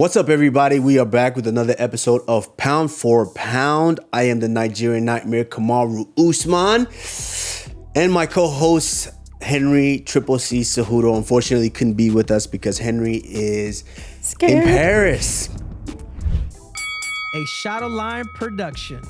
What's up, everybody? We are back with another episode of Pound for Pound. I am the Nigerian Nightmare, Kamaru Usman, and my co-host, Henry Triple C Cejudo, unfortunately couldn't be with us because Henry is in Paris. A Shadowline production.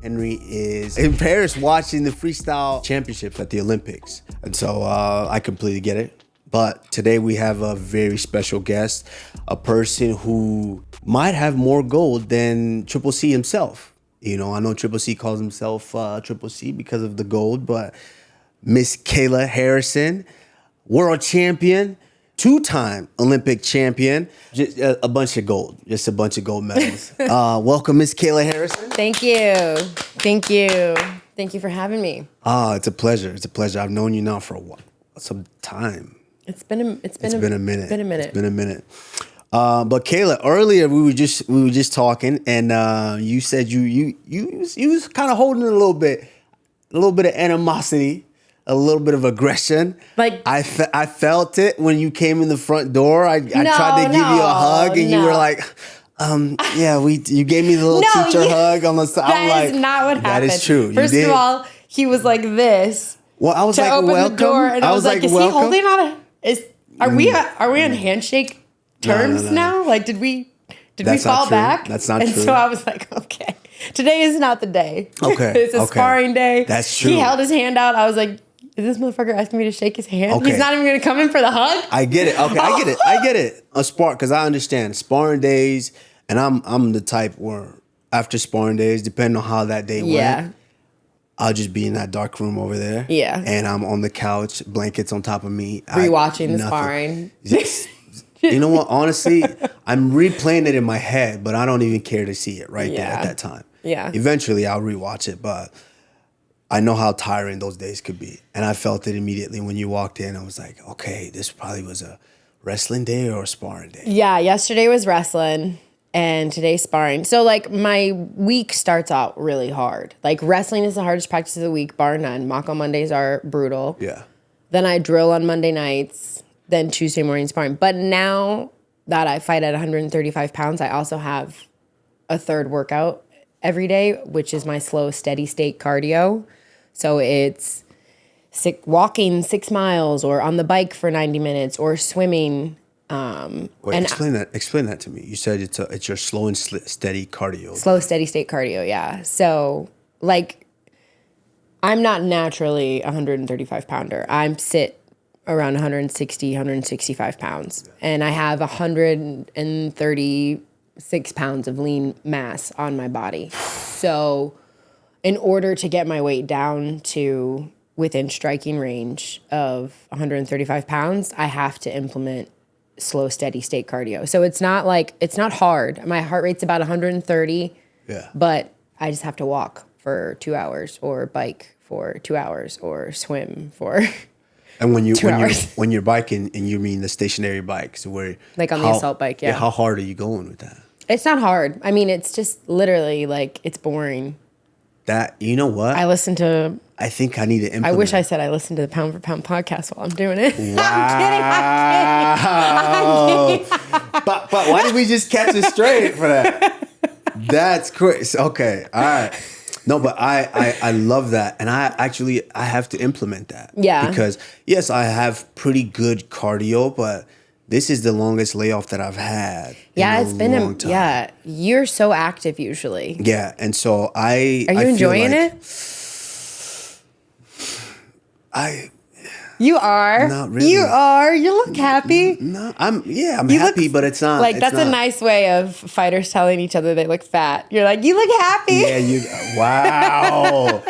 Henry is in Paris watching the freestyle championships at the Olympics. And so I completely get it. But today we have a very special guest, a person who might have more gold than Triple C himself. You know, I know Triple C calls himself Triple C because of the gold, but Miss Kayla Harrison, world champion, two-time Olympic champion, just a bunch of gold medals. Welcome, Miss Kayla Harrison. Thank you. Thank you. Thank you for having me. It's a pleasure. It's a pleasure. I've known you now for some time. It's been a minute. But Kayla, earlier we were just talking, and you said you was kind of holding a little bit of animosity, a little bit of aggression. Like I felt it when you came in the front door. I tried to give you a hug, and you were like, you gave me the little teacher hug on the side. That is not what happened. That is true. First of all, he was like this. Well, I was to like, open welcome. the door, and I was like, is welcome? he holding on a? Are we on handshake terms now? Like, did we fall back? That's not true. And so I was like, okay, today is not the day. Okay, It's a sparring day. That's true. He held his hand out. I was like, is this motherfucker asking me to shake his hand? Okay. He's not even gonna come in for the hug. I get it. Okay, I get it. A spar, because I understand sparring days, and I'm the type where after sparring days, depending on how that day went, I'll just be in that dark room over there. Yeah. And I'm on the couch, blankets on top of me. Rewatching the sparring. Just, you know what? Honestly, I'm replaying it in my head, but I don't even care to see it there at that time. Yeah. Eventually, I'll rewatch it, but I know how tiring those days could be. And I felt it immediately when you walked in. I was like, okay, this probably was a wrestling day or a sparring day. Yeah, yesterday was wrestling. And today's sparring. So, like, my week starts out really hard. Like, wrestling is the hardest practice of the week, bar none. Mako Mondays are brutal. Yeah. Then I drill on Monday nights. Then Tuesday morning sparring. But now that I fight at 135 pounds, I also have a third workout every day, which is my slow, steady state cardio. So it's walking 6 miles, or on the bike for 90 minutes, or swimming. Explain that to me. You said it's your slow and steady cardio. Slow, steady state cardio, yeah. So, like, I'm not naturally a 135 pounder. I'm sit around 160, 165 pounds. And I have 136 pounds of lean mass on my body. So, in order to get my weight down to within striking range of 135 pounds, I have to implement slow, steady state cardio. So it's not hard. My heart rate's about 130. Yeah. But I just have to walk for 2 hours, or bike for 2 hours, or swim for and when 2 hours. when you're biking, and you mean the stationary bikes, where like on the assault bike, yeah. How hard are you going with that? It's not hard. I mean, it's just literally like, it's boring. That, you know what? I think I need to implement. I wish I said I listened to the Pound for Pound podcast while I'm doing it. Wow. I'm kidding. But why did we just catch it straight for that? That's crazy. Okay. All right. No, but I love that. And I have to implement that. Yeah. Because, yes, I have pretty good cardio, but this is the longest layoff that I've had. Yeah, it's been a long time. Yeah, you're so active usually. Yeah, and so Are you enjoying it? You are. Not really. You are. You look happy. No, I'm happy, but it's not. Like, that's a nice way of fighters telling each other they look fat. You're like, you look happy. Yeah, wow.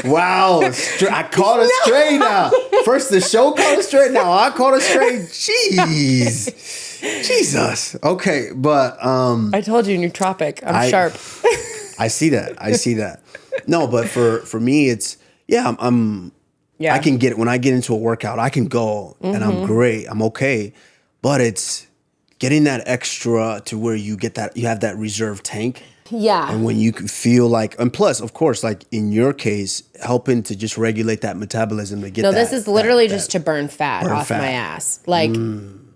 Wow. I caught it straight now. First the show caught it straight, now I caught it straight. Jeez. Jesus. Okay, but I told you, nootropic. I'm sharp. I see that. No, but for me, it's I can get, when I get into a workout, I can go and I'm great. I'm okay. But it's getting that extra to where you have that reserve tank. Yeah. And when you can feel like, and plus, of course, like in your case, helping to just regulate that metabolism to get this is literally just to burn fat off my ass. Like,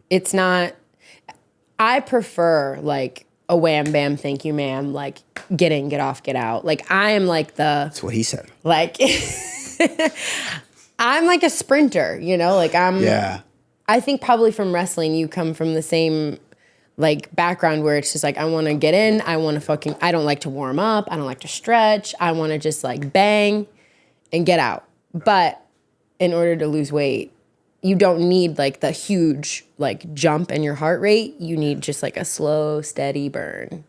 it's not, I prefer like a wham bam, thank you, ma'am, like get in, get off, get out. Like I am like That's what he said. like I'm like a sprinter, you know, like Yeah. I think probably from wrestling, you come from the same like background where it's just like, I want to get in. I don't like to warm up. I don't like to stretch. I want to just like bang and get out. But in order to lose weight, you don't need like the huge like jump in your heart rate. You need just like a slow, steady burn.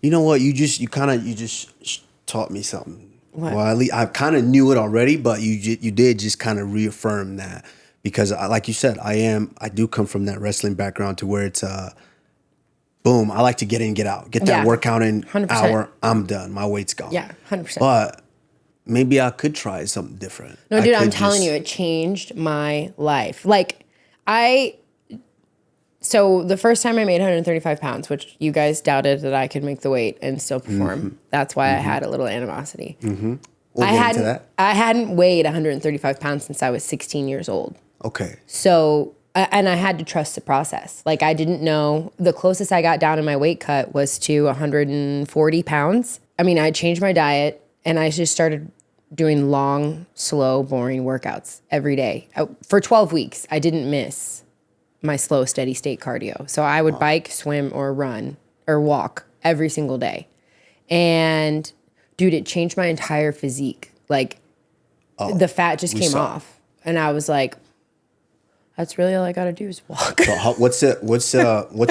You know what? You just taught me something. What? Well, at least I kind of knew it already, but you did just kind of reaffirm that because, like you said, I do come from that wrestling background to where it's boom. I like to get in, get out, get that workout in 100%. hour. I'm done. My weight's gone. Yeah, 100%. But maybe I could try something different. No, dude, I'm telling you, it changed my life. Like so the first time I made 135 pounds, which you guys doubted that I could make the weight and still perform. Mm-hmm. That's why I had a little animosity. Mm-hmm. We'll get into that. I hadn't weighed 135 pounds since I was 16 years old. Okay. So, and I had to trust the process. Like I didn't know, the closest I got down in my weight cut was to 140 pounds. I mean, I changed my diet and I just started doing long, slow, boring workouts every day. For 12 weeks, I didn't miss my slow, steady state cardio. So I would bike, swim, or run, or walk every single day. And dude, it changed my entire physique. Like the fat just came off. And I was like, that's really all I gotta do is walk. So what's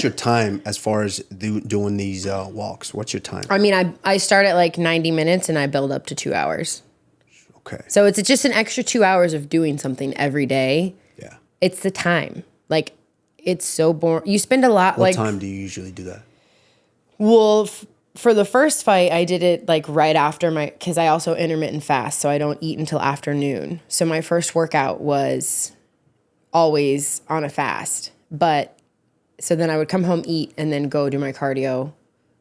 your time as far as doing these walks? What's your time? I mean, I start at like 90 minutes and I build up to 2 hours. Okay. So it's just an extra 2 hours of doing something every day. Yeah. It's the time. Like, it's so boring. You spend a lot. What time do you usually do that? Well, for the first fight, I did it like right after because I also intermittent fast, so I don't eat until afternoon. So my first workout was always on a fast. But so then I would come home, eat, and then go do my cardio,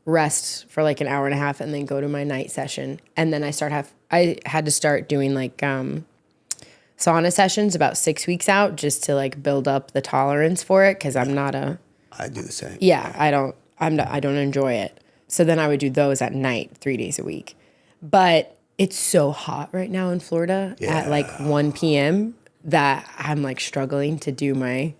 rest for like an hour and a half, and then go to my night session. And then I had to start doing like sauna sessions about 6 weeks out just to like build up the tolerance for it because I'm not I do the same. Yeah, I don't enjoy it. So then I would do those at night 3 days a week. But it's so hot right now in Florida at like 1 p.m. that I'm like struggling to do my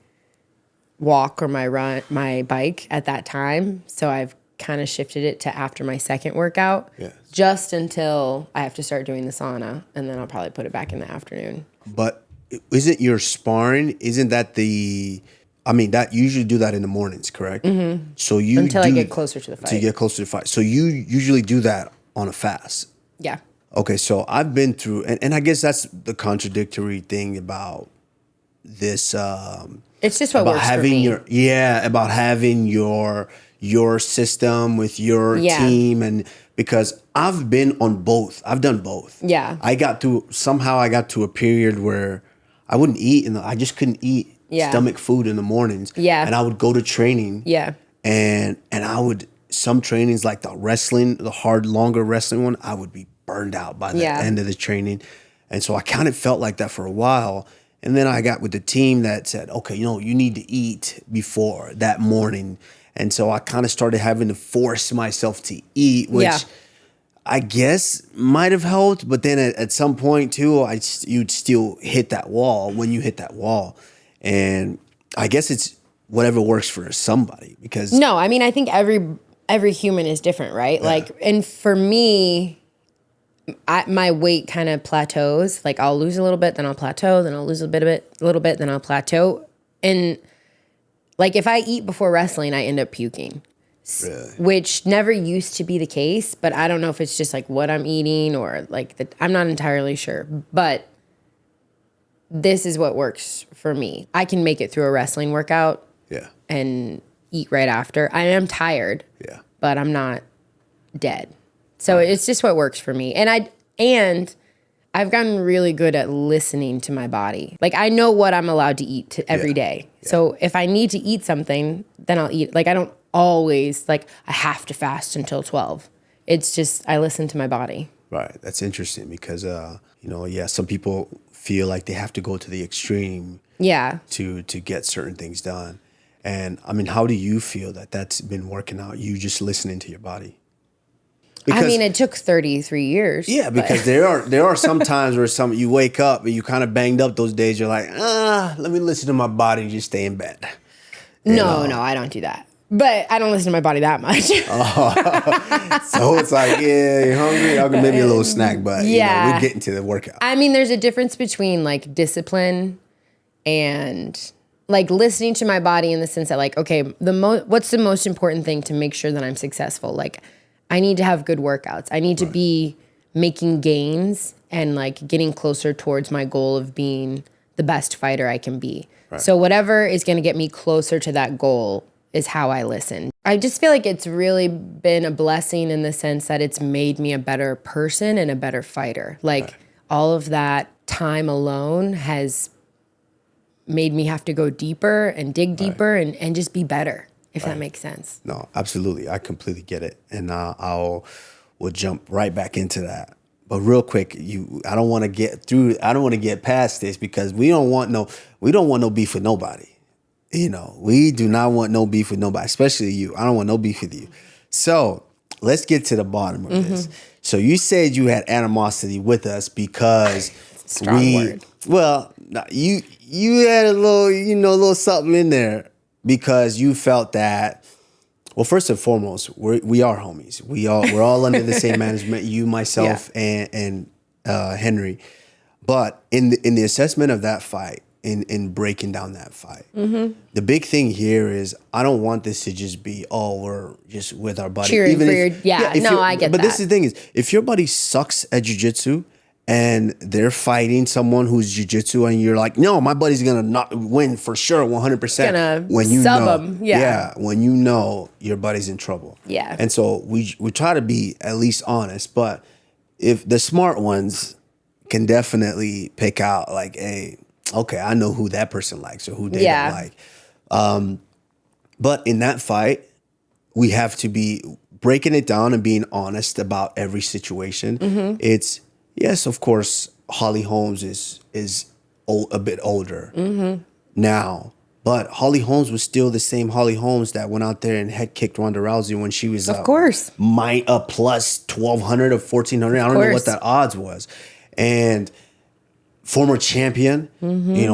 walk or my bike at that time. So I've kind of shifted it to after my second workout just until I have to start doing the sauna, and then I'll probably put it back in the afternoon. But isn't your sparring, isn't that that you usually do that in the mornings, correct? Mm-hmm. So I get closer to the fight. Until you get closer to the fight. So you usually do that on a fast. Yeah. Okay, so I've been through, and I guess that's the contradictory thing about this. It's just what works for me. About having your system with your team, and because I've been on both. I've done both. Yeah. I got to a period where I wouldn't eat, and I just couldn't eat stomach food in the mornings. Yeah. And I would go to training. Yeah. And I would, some trainings like the hard, longer wrestling one, I would be burned out by the end of the training. And so I kind of felt like that for a while. And then I got with the team that said, okay, you need to eat before that morning. And so I kind of started having to force myself to eat, which I guess might have helped. But then at some point too, you'd still hit that wall when you hit that wall. And I guess it's whatever works for somebody, because no, I mean, I think every human is different, right? Yeah. Like, and for me, my weight kind of plateaus. Like I'll lose a little bit, then I'll plateau, then I'll lose a little bit, then I'll plateau. And like if I eat before wrestling, I end up puking. Really? Which never used to be the case, but I don't know if it's just like what I'm eating or like I'm not entirely sure. But this is what works for me. I can make it through a wrestling workout and eat right after. I am tired, but I'm not dead. So it's just what works for me. And I've gotten really good at listening to my body. Like I know what I'm allowed to eat every day. Yeah. So if I need to eat something, then I'll eat. Like I don't always I have to fast until 12. It's just I listen to my body. Right. That's interesting because some people feel like they have to go to the extreme to get certain things done. And I mean, how do you feel that that's been working out? You just listening to your body. I mean, it took 33 years. Yeah, because there are some times where you wake up and you kind of banged up those days. You're like, let me listen to my body and just stay in bed. No, I don't do that. But I don't listen to my body that much. So it's like, yeah, you're hungry? I'll maybe a little snack, but we're getting to the workout. I mean, there's a difference between like discipline and like listening to my body in the sense that like, okay, what's the most important thing to make sure that I'm successful? Like, I need to have good workouts. I need to be making gains and like getting closer towards my goal of being the best fighter I can be. Right. So whatever is going to get me closer to that goal is how I listen. I just feel like it's really been a blessing in the sense that it's made me a better person and a better fighter. Like all of that time alone has made me have to go deeper and dig deeper and just be better, if that makes sense. No, absolutely. I completely get it. And we'll jump right back into that. But real quick, I don't want to get past this because we don't want no beef with nobody. We do not want no beef with nobody, especially you. I don't want no beef with you. So let's get to the bottom of this. So you said you had animosity with us because Strong word. Well, you had a little something in there because you felt that. Well, first and foremost, we are homies. We're all under the same management. You, myself, and Henry. But in the assessment of that fight, in breaking down that fight, the big thing here is I don't want this to just be we're just with our buddy. Cheering for I get that. But this is the thing is, if your buddy sucks at jiu-jitsu and they're fighting someone who's jiu-jitsu and you're like, no, my buddy's gonna not win for sure 100%. When you sub him. When you know your buddy's in trouble. Yeah. And so we try to be at least honest, but if the smart ones can definitely pick out like, hey, okay, I know who that person likes or who they don't like. But in that fight, we have to be breaking it down and being honest about every situation. It's, yes, of course, Holly Holmes is a bit older now, but Holly Holmes was still the same Holly Holmes that went out there and head kicked Ronda Rousey when she was of course plus 1,200 or 1,400. I don't know what that odds was, and former champion,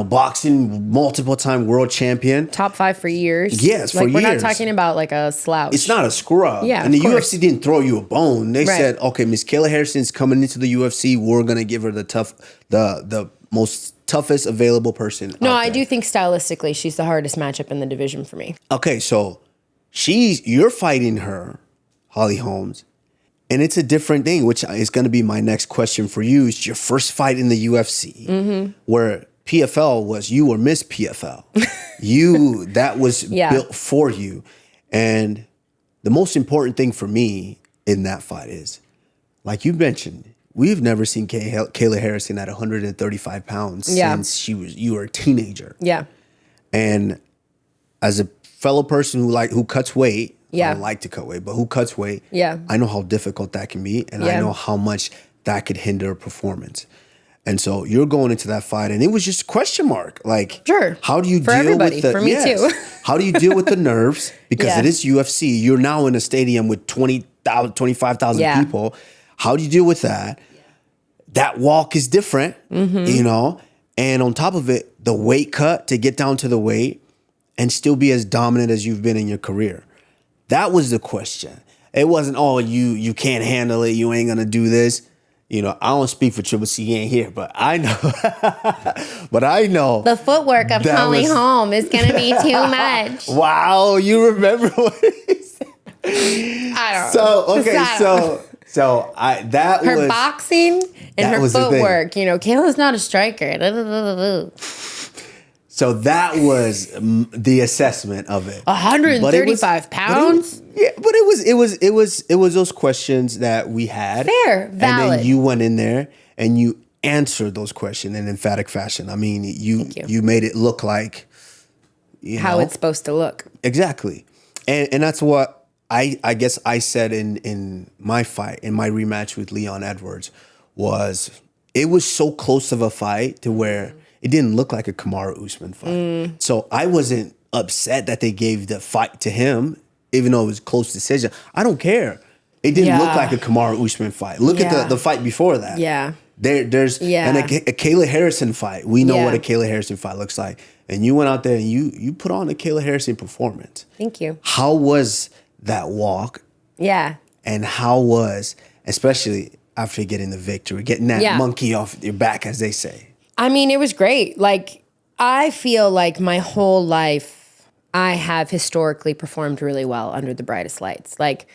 boxing, multiple time world champion. Top 5 for years. Yes, for years. We're not talking about like a slouch. It's not a scrub. Yeah, and the UFC didn't throw you a bone. They said, okay, Miss Kayla Harrison's coming into the UFC. We're going to give her the most toughest available person out there. I do think stylistically she's the hardest matchup in the division for me. Okay, so you're fighting her, Holly Holmes. And it's a different thing, which is going to be my next question for you. It's your first fight in the UFC, where PFL was, you were Miss PFL. That was built for you. And the most important thing for me in that fight is, like you mentioned, we've never seen Kayla Harrison at 135 pounds since you were a teenager. Yeah. And as a fellow person who cuts weight, I don't like to cut weight, but who cuts weight, I know how difficult that can be, and I know how much that could hinder performance. And so you're going into that fight, and it was just a question mark. Like, sure, how do you for deal everybody, with the for me too. How do you deal with the nerves? Because it is UFC. You're now in a stadium with 20,000, 25,000 people. How do you deal with that? That walk is different, And on top of it, the weight cut to get down to the weight and still be as dominant as you've been in your career. That was the question. It wasn't, you can't handle it. You ain't going to do this. I don't speak for Triple C, ain't here, but I know. The footwork of Holly Holm is going to be too much. Wow, you remember what he said? I don't know. So her boxing and her footwork. Kayla's not a striker. So that was the assessment of it. 135 pounds? But it was those questions that we had. Fair, valid. And then you went in there and you answered those questions in emphatic fashion. I mean, you made it look like how it's supposed to look. Exactly. And that's what I guess I said in my fight, in my rematch with Leon Edwards, it was so close of a fight to where it didn't look like a Kamaru Usman fight. So I wasn't upset that they gave the fight to him, even though it was a close decision. I don't care. It didn't look like a Kamaru Usman fight. Look at the fight before that. Yeah. There's and a Kayla Harrison fight. We know what a Kayla Harrison fight looks like. And you went out there and you put on a Kayla Harrison performance. Thank you. How was that walk? Yeah. And how was, especially after getting the victory, getting that monkey off your back, as they say? I mean, it was great. Like, I feel like my whole life, I have historically performed really well under the brightest lights. Like,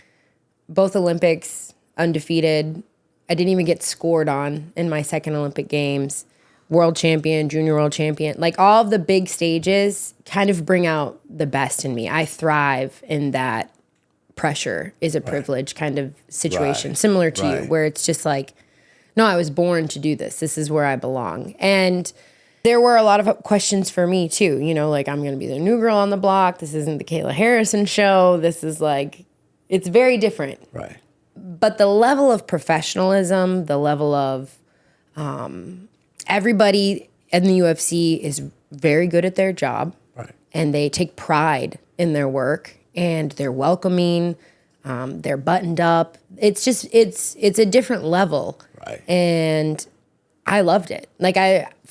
both Olympics, undefeated. I didn't even get scored on in my second Olympic Games. World champion, junior world champion. Like, all of the big stages kind of bring out the best in me. I thrive in that pressure is a privilege kind of situation, similar to you, where it's just like, no, I was born to do this. This is where I belong. And there were a lot of questions for me too. You know, like, I'm going to be the new girl on the block. This isn't the Kayla Harrison show. This is like, it's very different. Right. But the level of professionalism, the level of everybody in the UFC is very good at their job. Right. And they take pride in their work. And they're welcoming, they're buttoned up. It's just, it's a different level. Right. And I loved it. Like,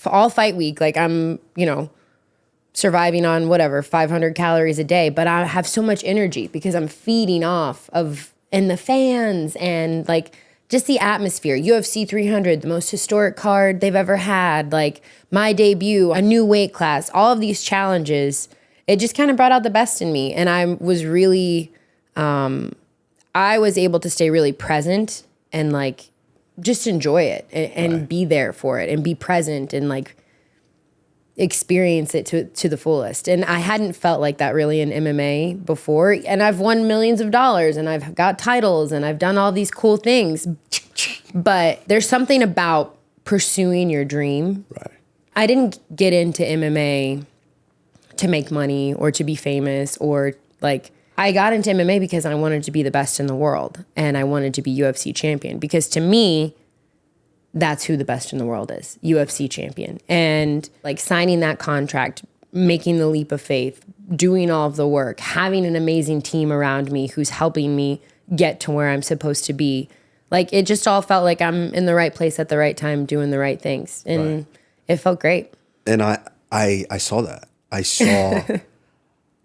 all fight week, like, I'm, you know, surviving on whatever, 500 calories a day, but I have so much energy because I'm feeding off of, and the fans and like just the atmosphere. UFC 300, the most historic card they've ever had, like my debut, a new weight class, all of these challenges. It just kind of brought out the best in me. And I was really, I was able to stay really present and like just enjoy it and be there for it and be present and like experience it to the fullest. And I hadn't felt like that really in MMA before. And I've won millions of dollars and I've got titles and I've done all these cool things. But there's something about pursuing your dream. Right. I didn't get into MMA to make money or to be famous, or like, I got into MMA because I wanted to be the best in the world and I wanted to be UFC champion, because to me, that's who the best in the world is, UFC champion. And like signing that contract, making the leap of faith, doing all of the work, having an amazing team around me who's helping me get to where I'm supposed to be. Like, it just all felt like I'm in the right place at the right time, doing the right things. And it felt great. And I saw that. I saw.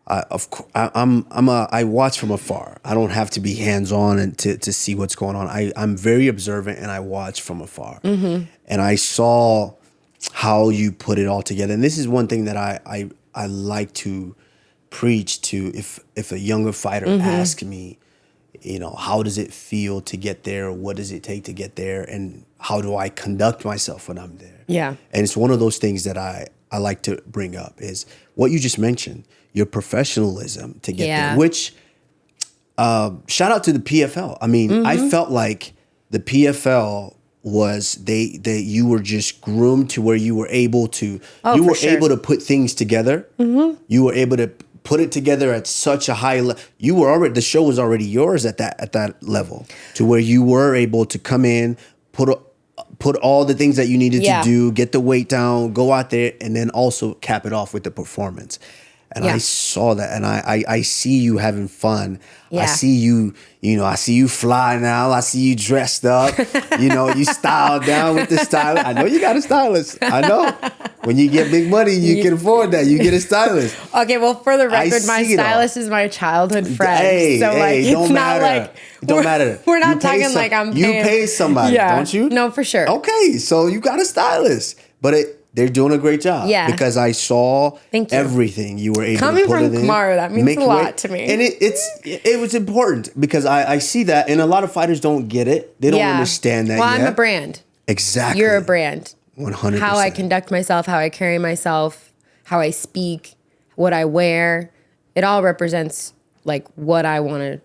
I watch from afar. I don't have to be hands on and to see what's going on. I'm very observant and I watch from afar. Mm-hmm. And I saw how you put it all together. And this is one thing that I like to preach to if a younger fighter asks me, you know, how does it feel to get there? What does it take to get there? And how do I conduct myself when I'm there? Yeah. And it's one of those things that I like to bring up is what you just mentioned, your professionalism to get there, which shout out to the PFL. I mean, I felt like the PFL was you were just groomed to where you were able to, able to put things together. Mm-hmm. You were able to put it together at such a high level. The show was already yours at that level, to where you were able to come in, put all the things that you needed to do, get the weight down, go out there, and then also cap it off with the performance. And I saw that, and I see you having fun. Yeah. I see you, I see you fly now. I see you dressed up. You styled down with the stylist. I know you got a stylist. I know. When you get big money, you can afford that. You get a stylist. Okay, well, for the record, my stylist is my childhood friend. Hey, so it's not matter. Like Don't matter. We're not talking like I'm paying. You pay somebody, don't you? No, for sure. Okay, so you got a stylist, but they're doing a great job. Yeah. Because I saw everything you were able Coming to put from it in. Kamaru, that means a lot to me. And it was important because I see that, and a lot of fighters don't get it. They don't understand that yet. Well, I'm a brand. Exactly. You're a brand. 100%. How I conduct myself, how I carry myself, how I speak, what I wear. It all represents like what I want to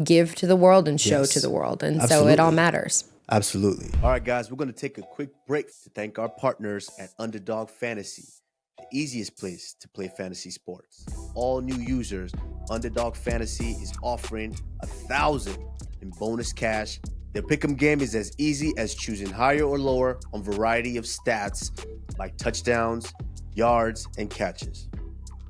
give to the world and show to the world. And so it all matters. Absolutely. All right, guys, we're going to take a quick break to thank our partners at Underdog Fantasy, the easiest place to play fantasy sports. All new users, Underdog Fantasy is offering $1,000 in bonus cash. Their pick'em game is as easy as choosing higher or lower on a variety of stats like touchdowns, yards, and catches.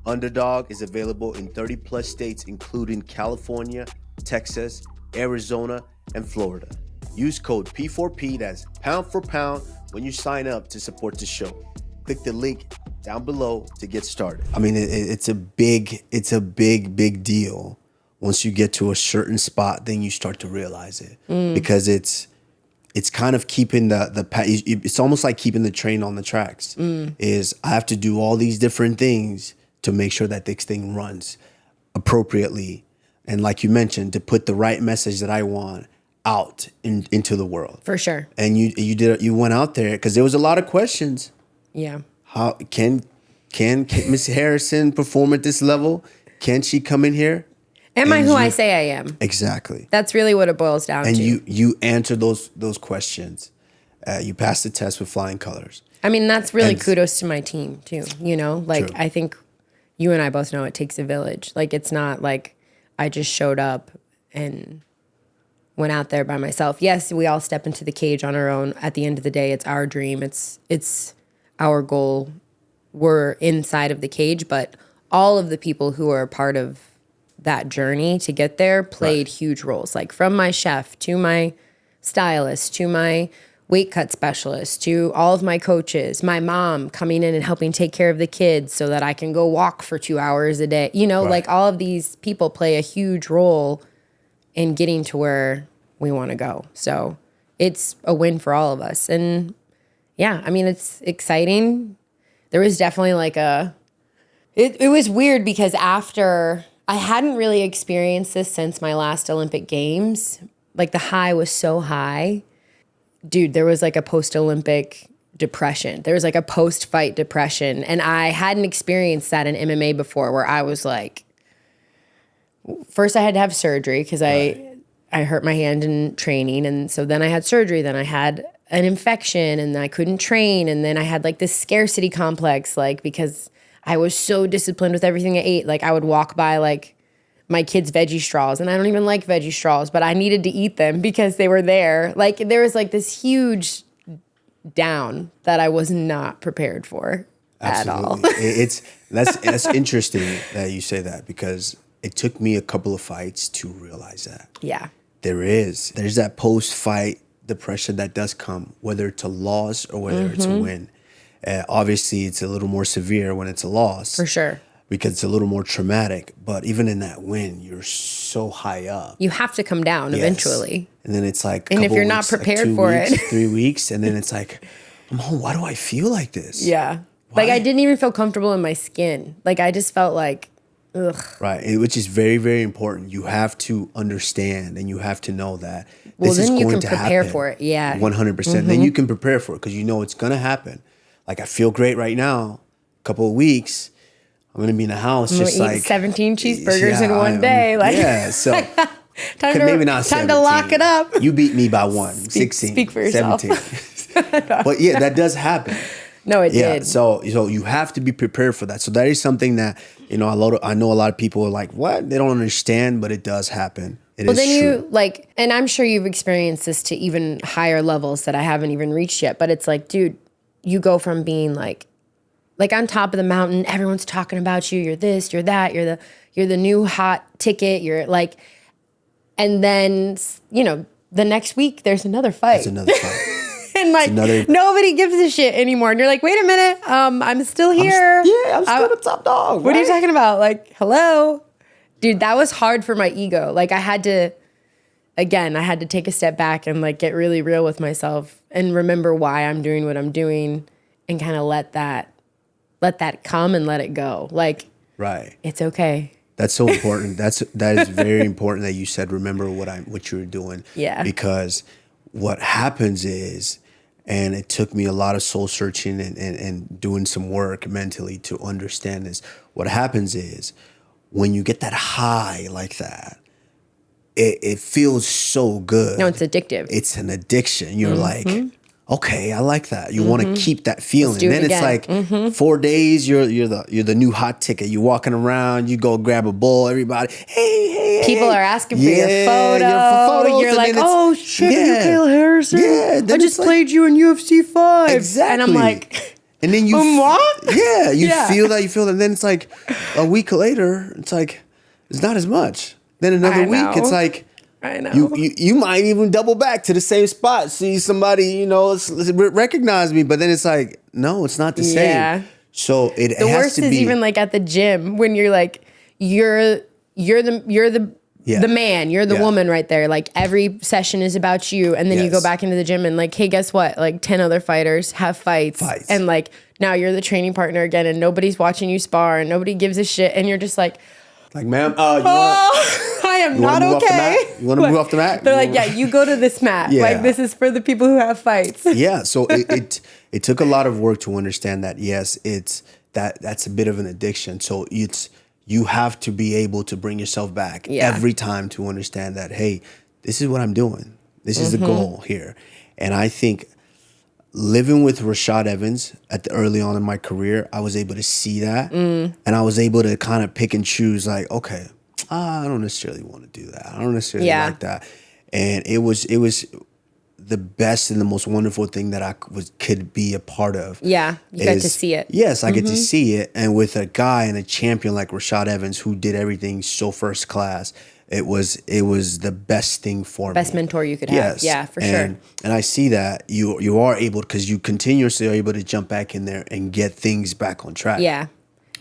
Underdog is available in 30 plus states, including California, Texas, Arizona, and Florida. Use code P4P, that's pound for pound, when you sign up to support the show. Click the link down below to get started. I mean, it's a big deal. Once you get to a certain spot, then you start to realize it because it's kind of keeping it's almost like keeping the train on the tracks. Is I have to do all these different things to make sure that this thing runs appropriately, and like you mentioned, to put the right message that I want out into the world. For sure. And you went out there because there was a lot of questions. Yeah. How can Miss Harrison perform at this level? Can she come in here? Am I who I say I am? Exactly. That's really what it boils down to. And you answer those questions. You passed the test with flying colors. I mean, that's really kudos to my team too. You know, like True. I think you and I both know it takes a village. Like it's not like I just showed up and went out there by myself. Yes, we all step into the cage on our own. At the end of the day, it's our dream. It's our goal. We're inside of the cage, but all of the people who are part of that journey to get there played huge roles. Like from my chef to my stylist to my weight cut specialist to all of my coaches, my mom coming in and helping take care of the kids so that I can go walk for 2 hours a day. You know, like all of these people play a huge role in getting to where we want to go. So it's a win for all of us. And yeah, I mean, it's exciting. There was definitely like it was weird because after I hadn't really experienced this since my last Olympic Games. Like the high was so high. Dude, there was like a post-Olympic depression. There was like a post-fight depression. And I hadn't experienced that in MMA before where I was like, first I had to have surgery because I hurt my hand in training. And so then I had surgery. Then I had an infection and I couldn't train. And then I had like this scarcity complex, like because I was so disciplined with everything I ate. Like I would walk by like my kids' veggie straws and I don't even like veggie straws, but I needed to eat them because they were there. Like there was like this huge down that I was not prepared for at all. That's interesting that you say that because it took me a couple of fights to realize that. Yeah. There's that post-fight depression that does come, whether it's a loss or whether it's a win. Obviously, it's a little more severe when it's a loss. For sure. Because it's a little more traumatic. But even in that win, you're so high up. You have to come down eventually. And then it's like, and if you're not prepared like for weeks, it, 3 weeks, and then it's like, why do I feel like this? Yeah. Why? Like I didn't even feel comfortable in my skin. Like I just felt like, ugh. Right, which is very, very important. You have to understand and you have to know that this is going to happen. Well, then you can prepare for it. Yeah. 100%. Then you can prepare for it because you know it's going to happen. Like I feel great right now. A couple of weeks, I'm gonna be in the house just like 17 cheeseburgers in one day. Like so maybe not 17. Time to lock it up. You beat me by one. 16. Speak for yourself. 17. But yeah, that does happen. No, it did. So you have to be prepared for that. So that is something that I know a lot of people are like, what? They don't understand, but it does happen. Well, then you like, and I'm sure you've experienced this to even higher levels that I haven't even reached yet. But it's like, dude, you go from being like on top of the mountain, everyone's talking about you, you're this, you're that, you're the new hot ticket, you're like, and then, the next week there's another fight. There's another fight. And like, nobody gives a shit anymore. And you're like, wait a minute, I'm still here. I'm still the top dog. What are you talking about? Like, hello? Dude, that was hard for my ego. Like I had to take a step back and like get really real with myself and remember why I'm doing what I'm doing and kind of let that come and let it go. Like, right. It's okay. That's so important. That is very important that you said, remember what you were doing. Yeah. Because what happens is, and it took me a lot of soul searching and doing some work mentally to understand this. What happens is when you get that high like that, it feels so good. No, it's addictive. It's an addiction. You're like, okay, I like that. You want to keep that feeling. Then it's like 4 days, you're the new hot ticket. You're walking around, you go grab a bowl, everybody, hey. People are asking for your photo. You're like, oh shit, you Kayla Harrison? Yeah, I just played you in UFC 5. Exactly. And I'm like, And then you, What? you Yeah. feel that, and then it's like a week later, it's like, it's not as much. Then another week, it's like, I know. You might even double back to the same spot, see somebody, recognize me, but then it's like, no, it's not the same. So it the has worst to is be, even like at the gym when you're like, you're the man, you're the woman right there. Like every session is about you. And then you go back into the gym and like, hey, guess what? Like 10 other fighters have fights. And like, now you're the training partner again and nobody's watching you spar and nobody gives a shit. And you're just like, ma'am, I am not okay. You want to move off the mat? They're like, yeah, you go to this mat. Like this is for the people who have fights. Yeah. So it took a lot of work to understand that. Yes, that's a bit of an addiction. So you have to be able to bring yourself back every time to understand that, hey, this is what I'm doing. This is the goal here. And I think living with Rashad Evans early on in my career, I was able to see that. And I was able to kind of pick and choose like, okay, I don't necessarily want to do that. I don't necessarily like that. And it was the best and the most wonderful thing that I could be a part of. Yeah, you got to see it. Yes, I get to see it. And with a guy and a champion like Rashad Evans who did everything so first class, it was the best thing for me. Best mentor you could have. Yeah, for sure. And I see that you are able, because you continuously are able to jump back in there and get things back on track. Yeah.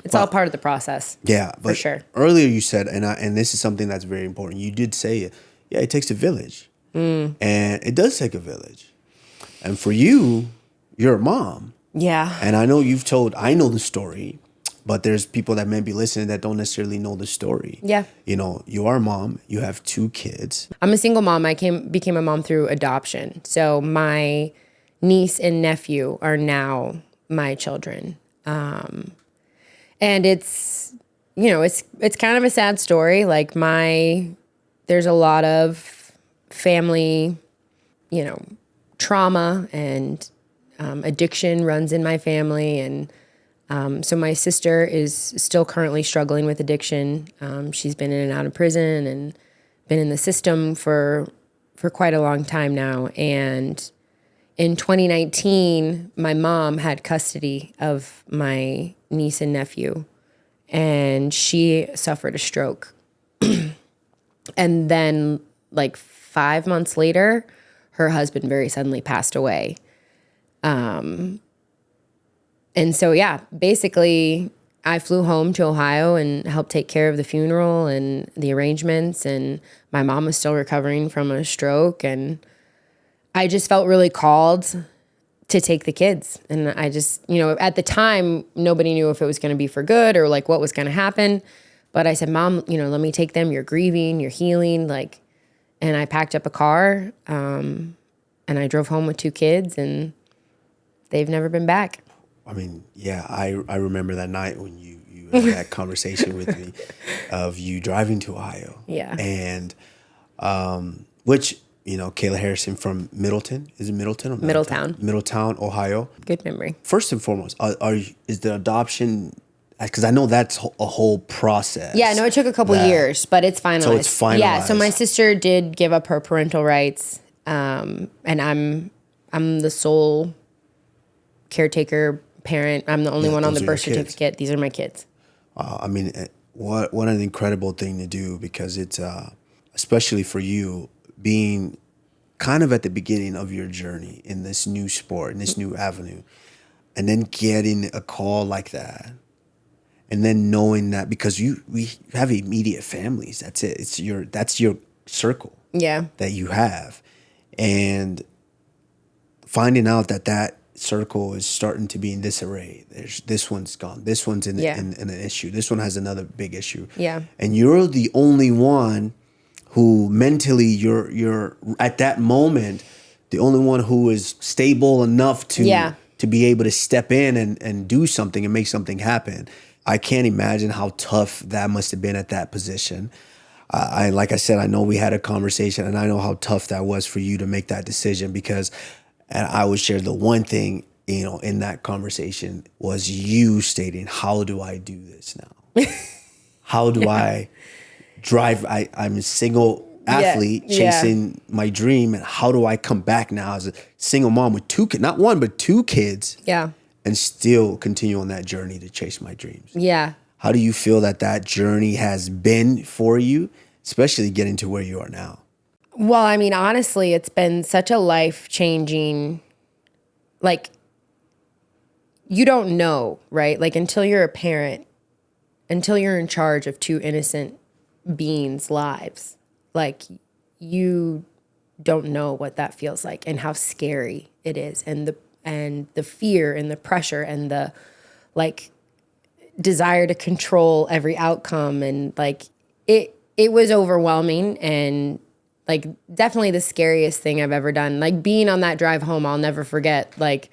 It's all part of the process. Yeah, but for sure. Earlier you said, and this is something that's very important. You did say it. Yeah, it takes a village. And it does take a village. And for you, you're a mom. Yeah. And I know I know the story, but there's people that may be listening that don't necessarily know the story. Yeah. You are a mom. You have 2 kids. I'm a single mom. I became a mom through adoption. So my niece and nephew are now my children. And it's kind of a sad story. Like there's a lot of family, trauma and addiction runs in my family. And so my sister is still currently struggling with addiction. She's been in and out of prison and been in the system for quite a long time now. And in 2019, my mom had custody of my niece and nephew, and she suffered a stroke. And then like 5 months later, her husband very suddenly passed away. And so, basically I flew home to Ohio and helped take care of the funeral and the arrangements. And my mom was still recovering from a stroke. And I just felt really called to take the kids. And I just, at the time, nobody knew if it was going to be for good or like what was going to happen. But I said, Mom, let me take them. You're grieving, you're healing. And I packed up a car and I drove home with 2 kids, and they've never been back. I mean, yeah, I remember that night when you had that conversation with me of you driving to Ohio. Yeah. And which, Kayla Harrison from Middleton. Is it Middleton or Middletown? Middletown, Ohio. Good memory. First and foremost, is the adoption, because I know that's a whole process. Yeah, no, it took a couple years, but it's finalized. So it's finalized. Yeah, so my sister did give up her parental rights, and I'm the sole caretaker parent. I'm the only one on the birth certificate. These are my kids. I mean, what an incredible thing to do, because it's especially for you being kind of at the beginning of your journey in this new sport, in this new avenue, and then getting a call like that. And then knowing that, because we have immediate families, that's it. That's your circle. Yeah. That you have. And finding out that circle is starting to be in disarray. This one's gone. This one's in an issue. This one has another big issue. Yeah. And you're the only one who mentally you're at that moment the only one who is stable enough to be able to step in and do something and make something happen. I can't imagine how tough that must have been at that position. Like I said, I know we had a conversation, and I know how tough that was for you to make that decision, because, and I would share the one thing, in that conversation was you stating, how do I do this now? How do I drive? I'm a single athlete chasing my dream, and how do I come back now as a single mom with 2 kids, not one, but 2 kids? Yeah. and still continue on that journey to chase my dreams. Yeah. How do you feel that journey has been for you, especially getting to where you are now? Well, I mean, honestly, it's been such a life-changing, like, you don't know, right? Like, until you're a parent, until you're in charge of two innocent beings' lives, like, you don't know what that feels like and how scary it is, and the fear and the pressure and the, like, desire to control every outcome, and like it was overwhelming, and like definitely the scariest thing I've ever done. Like, being on that drive home, I'll never forget. Like,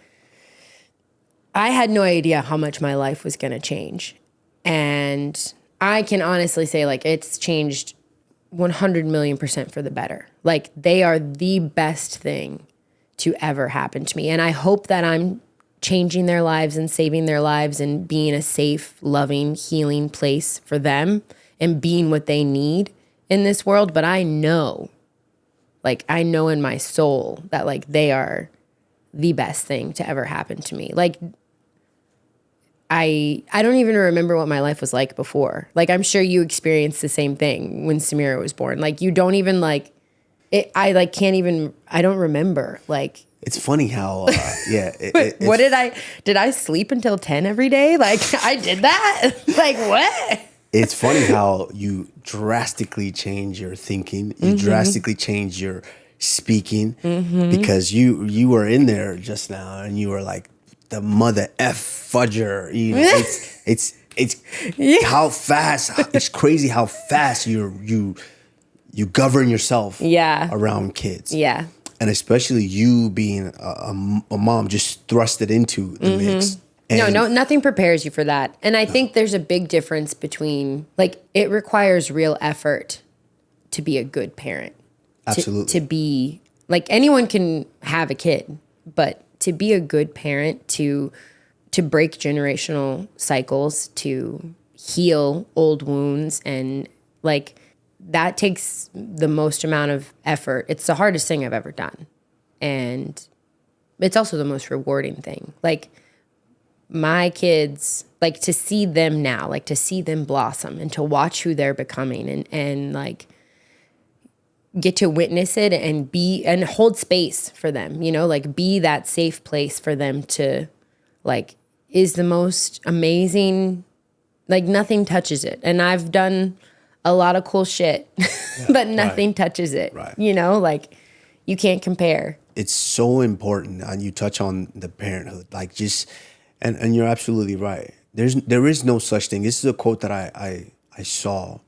I had no idea how much my life was going to change, and I can honestly say, like, it's changed 100,000,000% for the better. Like, they are the best thing to ever happen to me, and I hope that I'm changing their lives and saving their lives and being a safe, loving, healing place for them and being what they need in this world. But I know, like, I know in my soul that, like, they are the best thing to ever happen to me. Like, I don't even remember what my life was like before. Like, I'm sure you experienced the same thing when Samira was born. Like, you don't even, like, it, I, like, can't even, I don't remember, like. It's funny how, yeah. What did I sleep until 10 every day? Like, I did that? Like, what? It's funny how you drastically change your thinking. You drastically change your speaking, because you were in there just now and you were like, the mother F fudger. You know, it's how fast, it's crazy how fast you govern yourself around kids. Yeah. And especially you being a mom, just thrust it into the mix. And No, nothing prepares you for that. And I think there's a big difference between, like, it requires real effort to be a good parent. Absolutely. To be, like, anyone can have a kid, but to be a good parent, to break generational cycles, to heal old wounds, and, like, that takes the most amount of effort. It's the hardest thing I've ever done. And it's also the most rewarding thing. Like, my kids, like, to see them now, like, to see them blossom and to watch who they're becoming, and like, get to witness it and be, and hold space for them, you know, like, be that safe place for them to, like, is the most amazing, like, nothing touches it. And I've done a lot of cool shit, but nothing touches it. Right. You know, like, you can't compare. It's so important, and you touch on the parenthood, like, just, and you're absolutely right. There is no such thing. This is a quote that I saw.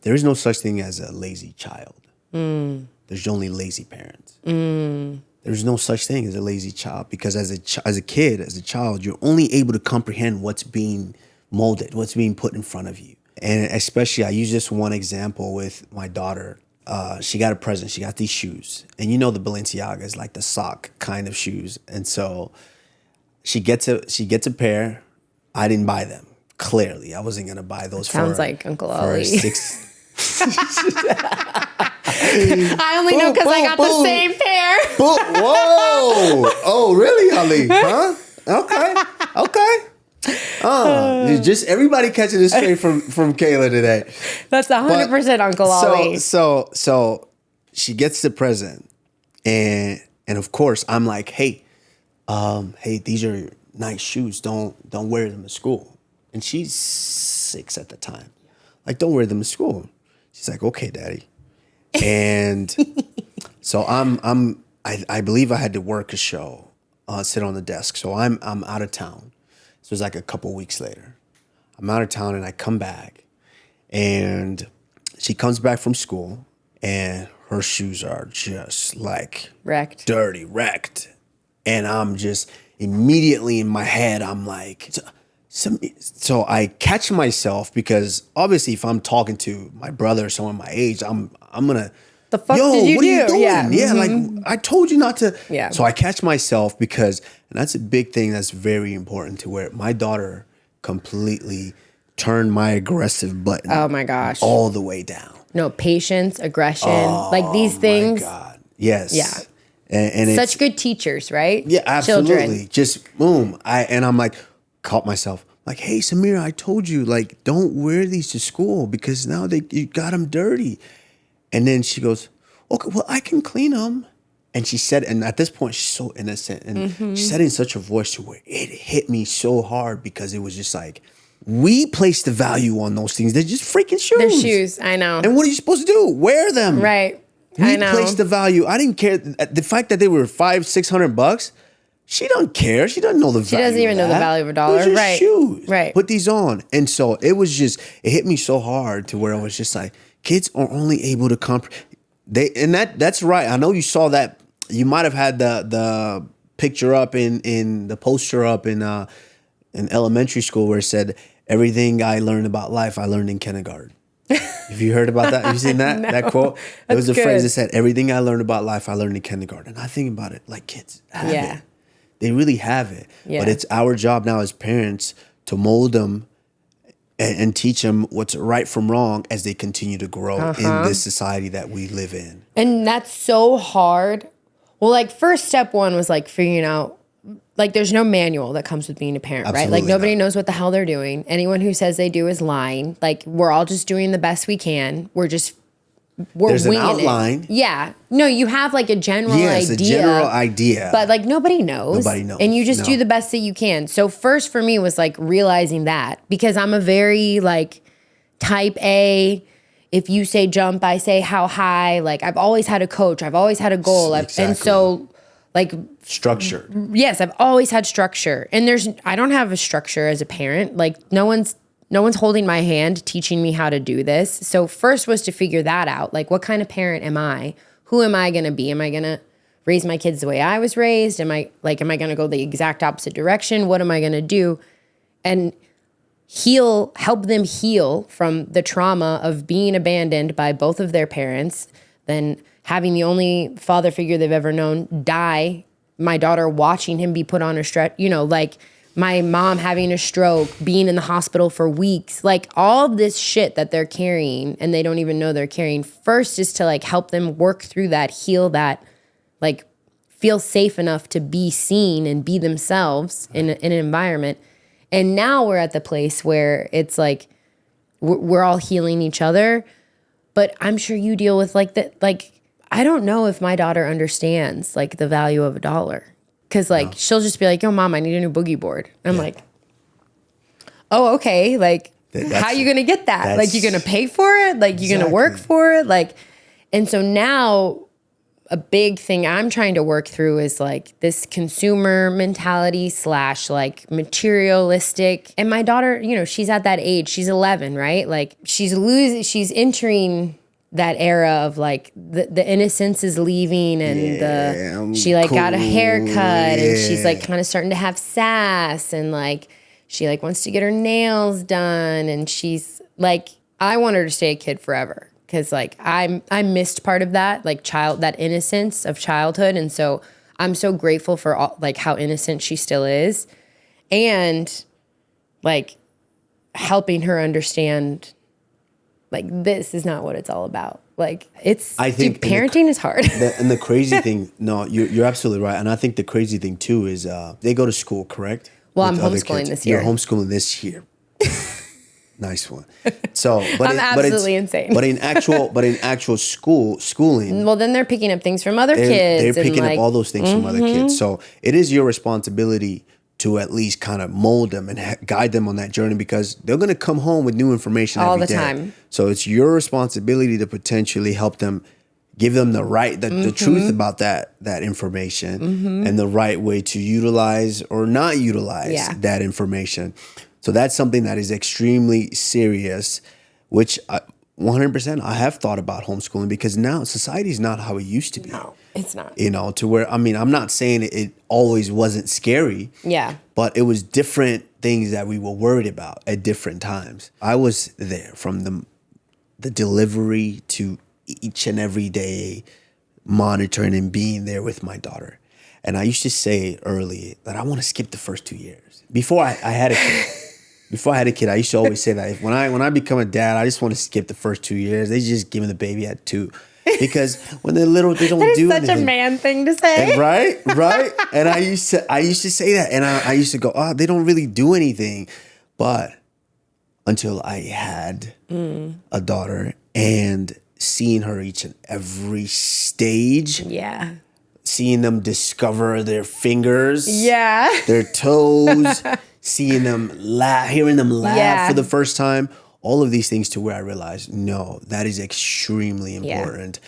There is no such thing as a lazy child. There's only lazy parents. There's no such thing as a lazy child, because as a kid, as a child, you're only able to comprehend what's being molded, what's being put in front of you. And especially, I use this one example with my daughter. She got a present. She got these shoes. And you know the Balenciagas, like the sock kind of shoes. And so she gets a pair. I didn't buy them. Clearly, I wasn't going to buy those. Sounds like Uncle Ollie. I only know because I got the same pair. Whoa. Oh, really, Holly? Huh? Okay. Just everybody catching this straight from Kayla today. That's 100% Uncle Ollie. So she gets the present, and of course I'm like, hey, these are nice shoes. Don't wear them to school. And she's 6 at the time. Like, don't wear them to school. She's like, okay, Daddy. And so I believe I had to work a show, sit on the desk. So I'm out of town. So it was like a couple weeks later. I'm out of town and I come back, and she comes back from school and her shoes are just like wrecked. Dirty, wrecked. And I'm just immediately in my head, I'm like, so I catch myself, because obviously if I'm talking to my brother or someone my age, I'm gonna, the fuck did you what do? Are you doing? Yeah, like, I told you not to. Yeah. So I catch myself, because, and that's a big thing that's very important, to where my daughter completely turned my aggressive button. Oh my gosh. All the way down. No, patience, aggression, like these things. Oh my God. Yes. Yeah. And Such good teachers, right? Yeah, absolutely. Children. Just boom. I'm like, caught myself. Like, hey, Samira, I told you, like, don't wear these to school because now you got them dirty. And then she goes, okay, well, I can clean them. And she said, and at this point, she's so innocent. And she said it in such a voice to where it hit me so hard because it was just like, we place the value on those things. They're just freaking shoes. They're shoes, I know. And what are you supposed to do? Wear them. Right. We I know. placed the value. I didn't care. The fact that they were $500-600, she doesn't care. She doesn't know the value. She doesn't even know the value of $1. Those are Right. shoes. Right. Put these on. And so it hit me so hard to where I was just like, kids are only able to that's right. I know you saw that. You might have had the picture up in the poster up in elementary school where it said, everything I learned about life, I learned in kindergarten. Have you heard about that? Have you seen that? No, that quote? It was a good. phrase that said, everything I learned about life, I learned in kindergarten. And I think about it like kids have it. They really have it. Yeah. But it's our job now as parents to mold them and teach them what's right from wrong as they continue to grow in this society that we live in. And that's so hard. Well, like first step one was like figuring out, like there's no manual that comes with being a parent, Absolutely right? Like nobody not. knows what the hell they're doing. Anyone who says they do is lying. Like we're all just doing the best we can. We're There's an winging outline. it. Yeah. No, you have like a general Yes, idea. a general idea. But like nobody knows. Nobody knows. And you just No. do the best that you can. So first for me was like realizing that because I'm a very like type A. If you say jump, I say how high. Like I've always had a coach. I've always had a goal. Exactly. And so like Structure. yes, I've always had structure. And I don't have a structure as a parent. Like no one's holding my hand teaching me how to do this. So first was to figure that out. Like what kind of parent am I? Who am I going to be? Am I going to raise my kids the way I was raised? Am I going to go the exact opposite direction? What am I going to do? And help them heal from the trauma of being abandoned by both of their parents, then having the only father figure they've ever known die, my daughter watching him be put on a stretch, like my mom having a stroke, being in the hospital for weeks, like all this shit that they're carrying and they don't even know they're carrying. First is to like help them work through that, heal that, like feel safe enough to be seen and be themselves in an environment. And now we're at the place where it's like we're all healing each other. But I'm sure you deal with like that. Like, I don't know if my daughter understands like the value of $1. Cause like she'll just be like, yo, mom, I need a new boogie board. And I'm like, oh, okay. Like, how you gonna get that? Like, you gonna pay for it? Like, you gonna work for it? Like, and so now a big thing I'm trying to work through is like this consumer mentality / like materialistic. And my daughter, she's at that age. She's 11, right? Like she's entering that era of like the innocence is leaving and she like got a haircut and she's like kind of starting to have sass and like she like wants to get her nails done and she's like, I want her to stay a kid forever. Cause like I missed part of that, like that innocence of childhood. And so I'm so grateful for all, like how innocent she still is and like helping her understand like this is not what it's all about. Like I think parenting is hard. And the crazy thing, no, you're absolutely right. And I think the crazy thing too is they go to school, correct? Well, I'm homeschooling this year. You're homeschooling this year. Nice one. So, I'm absolutely insane. But in actual schooling. Well, then they're picking up things from other kids. They're picking up all those things from other kids. So it is your responsibility to at least kind of mold them and guide them on that journey because they're going to come home with new information all every the day. time. So it's your responsibility to potentially help them, give them the truth about that information and the right way to utilize or not utilize that information. So that's something that is extremely serious, which 100% I have thought about homeschooling because now society is not how it used to be. No, it's not. To where, I mean, I'm not saying it always wasn't scary. Yeah. But it was different things that we were worried about at different times. I was there from the delivery to each and every day monitoring and being there with my daughter. And I used to say early that I want to skip the first 2 years. Before I had a kid. Before I had a kid, I used to always say that when I become a dad, I just want to skip the first 2 years. They just give me the baby at 2. Because when they're little, they don't do Such anything. a man thing to say. And right. And I used to say that, and I used to go, oh, they don't really do anything. But until I had a daughter and seeing her each and every stage, Yeah. seeing them discover their fingers, Yeah. their toes, seeing them laugh, hearing them laugh for the first time, all of these things to where I realized, no, that is extremely important.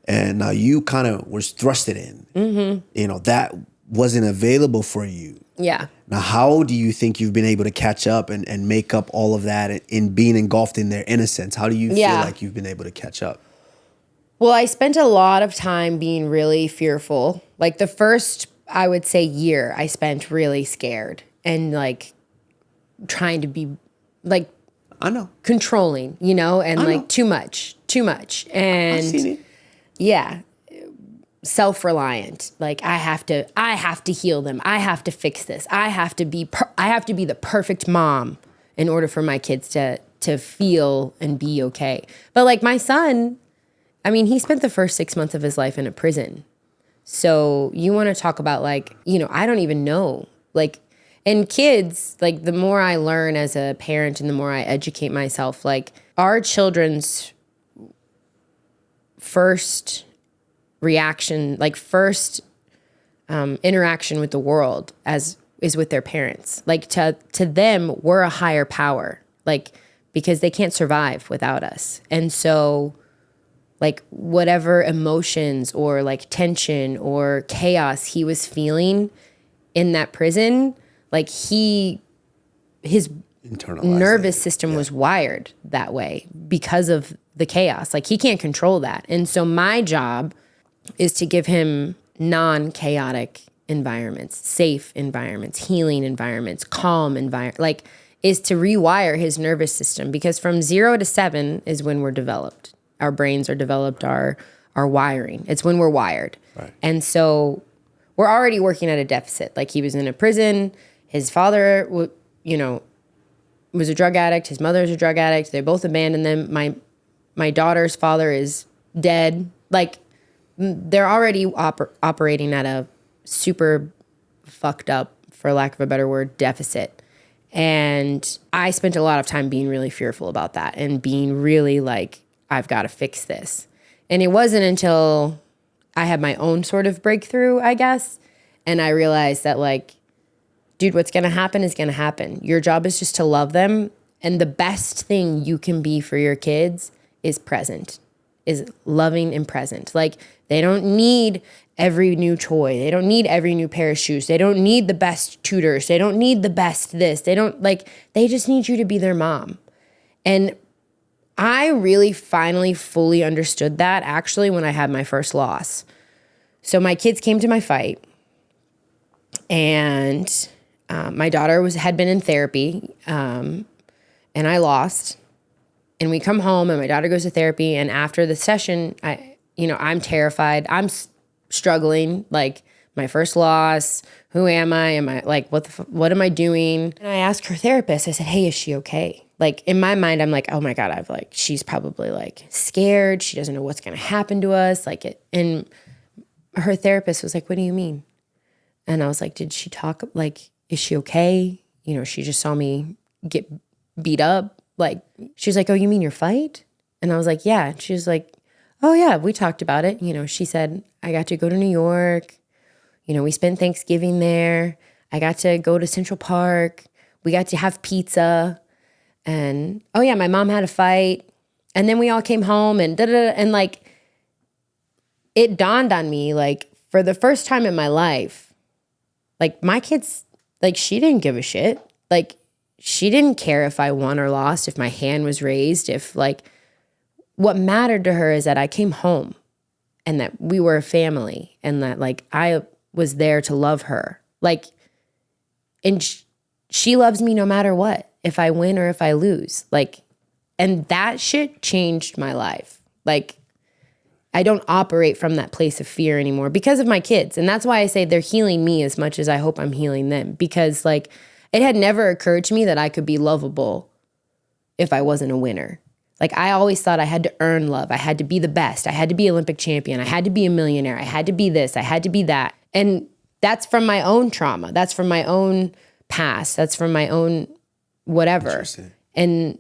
And now you kind of was thrusted in, you know, that wasn't available for you. Yeah. Now, how do you think you've been able to catch up and make up all of that in being engulfed in their innocence? How do you feel like you've been able to catch up? Well, I spent a lot of time being really fearful. Like the first, I would say, year, I spent really scared and like trying to be like, I know, controlling, you know, and like too much. And I've seen it. Yeah. Self-reliant. Like I have to heal them. I have to fix this. I have to be the perfect mom in order for my kids to feel and be okay. But like my son, I mean, he spent the first 6 months of his life in a prison. So you want to talk about like, you know, I don't even know. Like, and kids, like the more I learn as a parent and the more I educate myself, like our children's first reaction, like first interaction with the world is with their parents. Like to them, we're a higher power, like because they can't survive without us. And so like whatever emotions or like tension or chaos he was feeling in that prison, like his nervous system was wired that way because of the chaos. Like he can't control that. And so my job is to give him non-chaotic environments, safe environments, healing environments, calm environment, like is to rewire his nervous system, because from 0 to 7 is when we're developed. Our brains are developed, our wiring. It's when we're wired. Right. And so we're already working at a deficit. Like he was in a prison. His father, was a drug addict. His mother's a drug addict. They both abandoned them. My daughter's father is dead. Like they're already operating at a super fucked up, for lack of a better word, deficit. And I spent a lot of time being really fearful about that and being really like, I've got to fix this. And it wasn't until I had my own sort of breakthrough, I guess, and I realized that like, dude, what's going to happen is going to happen. Your job is just to love them. And the best thing you can be for your kids is present, is loving and present. Like they don't need every new toy. They don't need every new pair of shoes. They don't need the best tutors. They don't need the best this. They just need you to be their mom. And I really finally fully understood that actually when I had my first loss. So my kids came to my fight, and my daughter had been in therapy, and I lost. And we come home, and my daughter goes to therapy. And after the session, I'm terrified. I'm struggling, like my first loss. Who am I? Am I like, what am I doing? And I asked her therapist, I said, hey, is she okay? Like in my mind, I'm like, oh my God, she's probably like scared. She doesn't know what's going to happen to us. And her therapist was like, what do you mean? And I was like, did she talk? Like, is she okay? She just saw me get beat up. Like, she's like, oh, you mean your fight? And I was like, yeah. She was like, oh yeah, we talked about it. She said, I got to go to New York. We spent Thanksgiving there. I got to go to Central Park. We got to have pizza. And, oh yeah, my mom had a fight. And then we all came home and da-da-da. And like, it dawned on me, like, for the first time in my life, like my kids, like she didn't give a shit. Like she didn't care if I won or lost, if my hand was raised, if like, what mattered to her is that I came home and that we were a family and that like I was there to love her. Like, and she loves me no matter what, if I win or if I lose. Like, and that shit changed my life. Like, I don't operate from that place of fear anymore because of my kids. And that's why I say they're healing me as much as I hope I'm healing them. Because like, it had never occurred to me that I could be lovable if I wasn't a winner. Like I always thought I had to earn love. I had to be the best. I had to be Olympic champion. I had to be a millionaire. I had to be this. I had to be that. And that's from my own trauma. That's from my own past. That's from my own whatever. And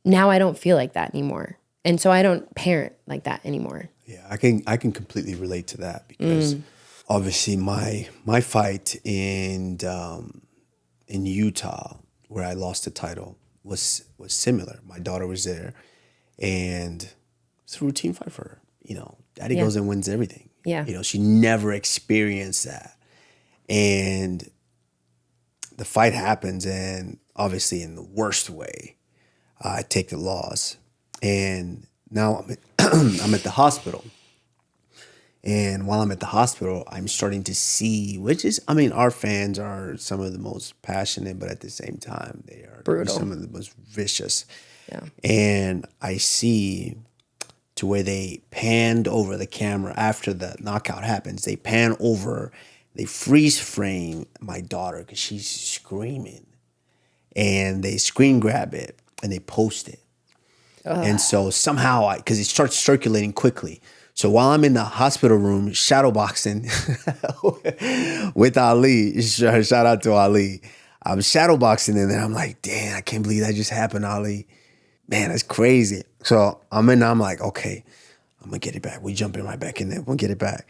now I don't feel like that anymore. And so I don't parent like that anymore. Yeah, I can completely relate to that because obviously my fight in Utah where I lost the title was similar. My daughter was there, and it's a routine fight for her. You know, daddy goes and wins everything. Yeah. You know, she never experienced that. And the fight happens, and obviously in the worst way, I take the loss. And now I'm at the hospital. And while I'm at the hospital, I'm starting to see, which is, I mean, our fans are some of the most passionate, but at the same time, they are brutal. Some of the most vicious. Yeah. And I see to where they panned over the camera after the knockout happens. They pan over, they freeze frame my daughter because she's screaming. And they screen grab it and they post it. And so somehow because it starts circulating quickly. So while I'm in the hospital room shadowboxing with Ali, shout out to Ali, I'm shadowboxing and then I'm like, damn, I can't believe that just happened, Ali. Man, that's crazy. So I'm like, okay, I'm gonna get it back. We jumping right back in there. We'll get it back.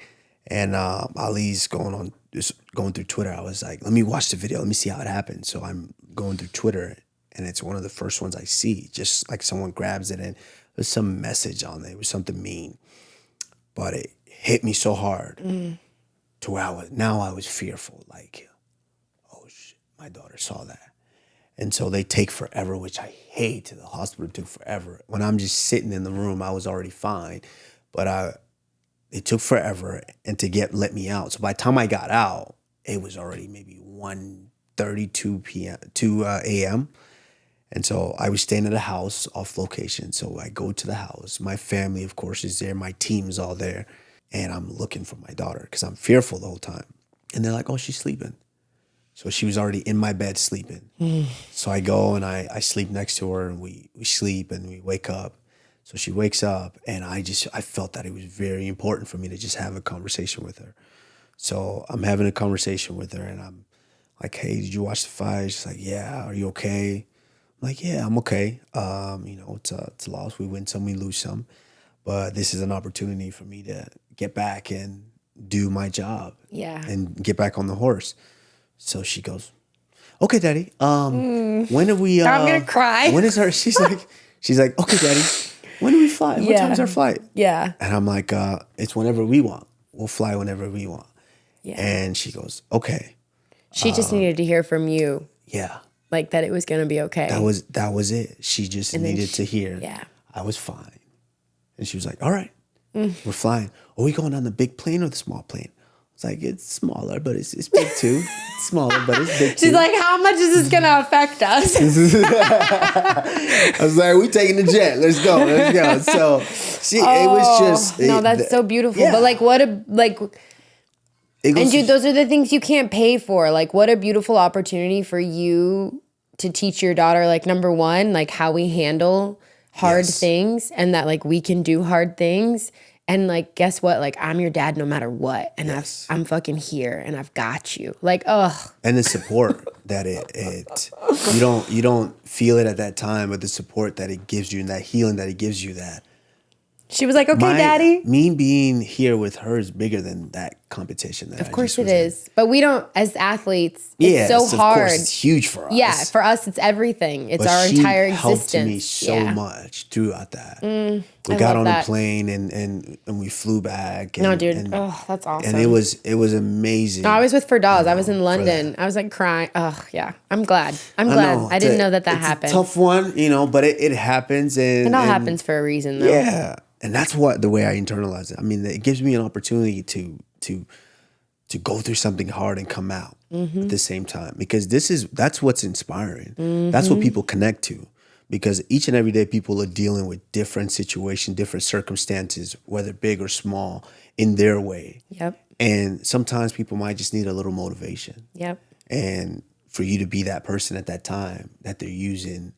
And Ali's going through Twitter. I was like, let me watch the video. Let me see how it happened. So I'm going through Twitter and it's one of the first ones I see. Just like someone grabs it and there's some message on there. It was something mean. But it hit me so hard to where I was fearful. Like, oh shit, my daughter saw that. And so they take forever, which I hate. The hospital took forever. When I'm just sitting in the room, I was already fine. But it took forever and to let me out. So by the time I got out, it was already maybe 1:32 a.m. And so I was staying at a house off location. So I go to the house. My family, of course, is there. My team's all there. And I'm looking for my daughter because I'm fearful the whole time. And they're like, oh, she's sleeping. So she was already in my bed sleeping. So I go and I sleep next to her and we sleep and we wake up. So she wakes up and I felt that it was very important for me to just have a conversation with her. So I'm having a conversation with her and I'm like, hey, did you watch the fight? She's like, yeah, are you okay? I'm like, yeah, I'm okay. You know, it's a loss. We win some, we lose some. But this is an opportunity for me to get back and do my job. Yeah. And get back on the horse. So she goes, okay, Daddy. When are we? I'm gonna cry. When is our? She's like, okay, Daddy. When do we fly? What time's our flight? Yeah. And I'm like, it's whenever we want. We'll fly whenever we want. Yeah. And she goes, okay. She just needed to hear from you. Yeah. Like that it was gonna be okay. That was it. She just needed to hear. Yeah. I was fine. And she was like, all right, we're flying. Are we going on the big plane or the small plane? It's like, it's smaller, but it's big too. It's smaller, but it's big too. She's like, how much is this gonna affect us? I was like, we taking the jet. Let's go. So it was just. No, that's so beautiful. Yeah. But and dude, those are the things you can't pay for. Like, what a beautiful opportunity for you to teach your daughter, like, number one, like how we handle hard things and that like we can do hard things. And like, guess what? Like, I'm your dad no matter what. And I'm fucking here and I've got you. Like, ugh. And the support that you don't feel it at that time, but the support that it gives you and that healing that it gives you that. She was like, okay, Daddy. Me being here with her is bigger than that competition. Of course it is. But we don't, as athletes, it's so hard. Of course, it's huge for us. Yeah, for us, it's everything. It's our entire existence. She helped me so much throughout that. We got on a plane and we flew back. No, dude. That's awesome. And it was amazing. No, I was with Ferdaz. I was in London. I was like crying. Oh, yeah. I'm glad. I didn't know that happened. It's a tough one, but it happens. It all happens for a reason, though. Yeah. And that's the way I internalize it. I mean, it gives me an opportunity to go through something hard and come out at the same time. Because that's what's inspiring. That's what people connect to. Because each and every day people are dealing with different situations, different circumstances, whether big or small, in their way. Yep. And sometimes people might just need a little motivation. Yep. And for you to be that person at that time that they're using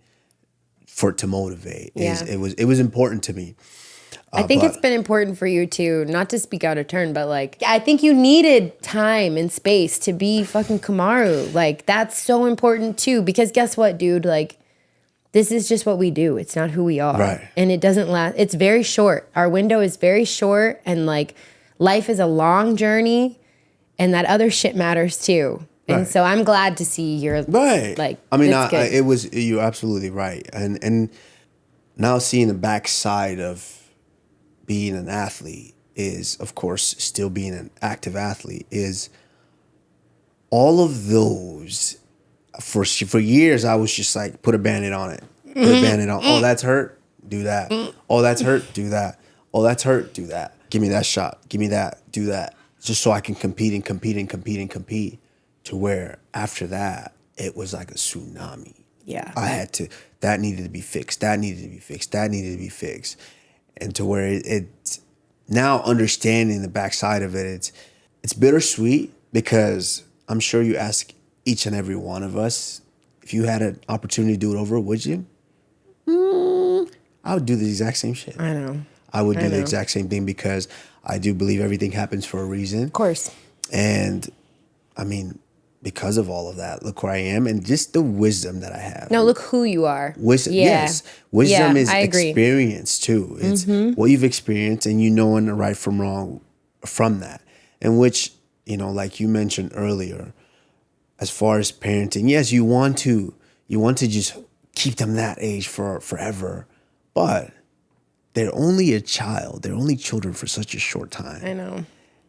for it to motivate. Yeah. It was important to me. I think it's been important for you too, not to speak out of turn, but like, I think you needed time and space to be fucking Kamaru. Like, that's so important too, because guess what, dude? Like, this is just what we do. It's not who we are. Right. And it doesn't last. It's very short. Our window is very short, and like, life is a long journey, and that other shit matters too. And Right. so I'm glad to see you're Right. like, I mean, it's good. you're absolutely right. And now seeing the backside of being an athlete is, of course, still being an active athlete, is all of those. For years, I was just like, put a Band-Aid on it. Put a Band-Aid on. Oh, that's hurt. Do that. Oh, that's hurt. Do that. Oh, that's hurt. Do that. Give me that shot. Give me that. Do that. Just so I can compete and compete and compete and compete. To where after that, it was like a tsunami. Yeah. I had to, that needed to be fixed. That needed to be fixed. That needed to be fixed. And to where it's now understanding the backside of it, it's bittersweet, because I'm sure you ask each and every one of us, if you had an opportunity to do it over, would you? I would do the exact same shit. I know. I would do the exact same thing, because I do believe everything happens for a reason. Of course. And I mean, because of all of that, look where I am, and just the wisdom that I have. No, look who you are. Wisdom, Yeah. yes. Wisdom Yeah, is I agree. experience too. It's what you've experienced, and you knowing the right from wrong from that. And which, like you mentioned earlier, as far as parenting, yes, you want to just keep them that age for forever, but they're only a child. They're only children for such a short time. I know.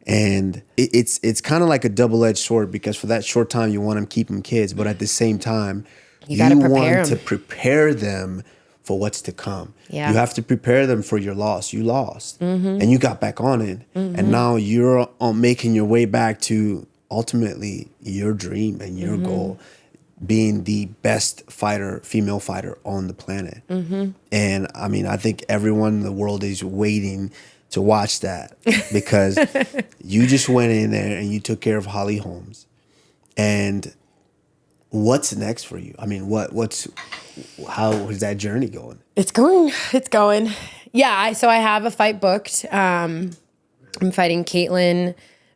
And it's kind of like a double-edged sword, because for that short time you want them, keep them kids, but at the same time You gotta prepare want 'em. to prepare them for what's to come. Yeah. You have to prepare them for your loss. You lost, and you got back on it, and now you're making your way back to ultimately your dream and your goal, being the best female fighter on the planet. And I mean, I think everyone in the world is waiting to watch that, because you just went in there and you took care of Holly Holmes. And what's next for you? I mean, how is that journey going? It's going. Yeah, so I have a fight booked. I'm fighting Ketlen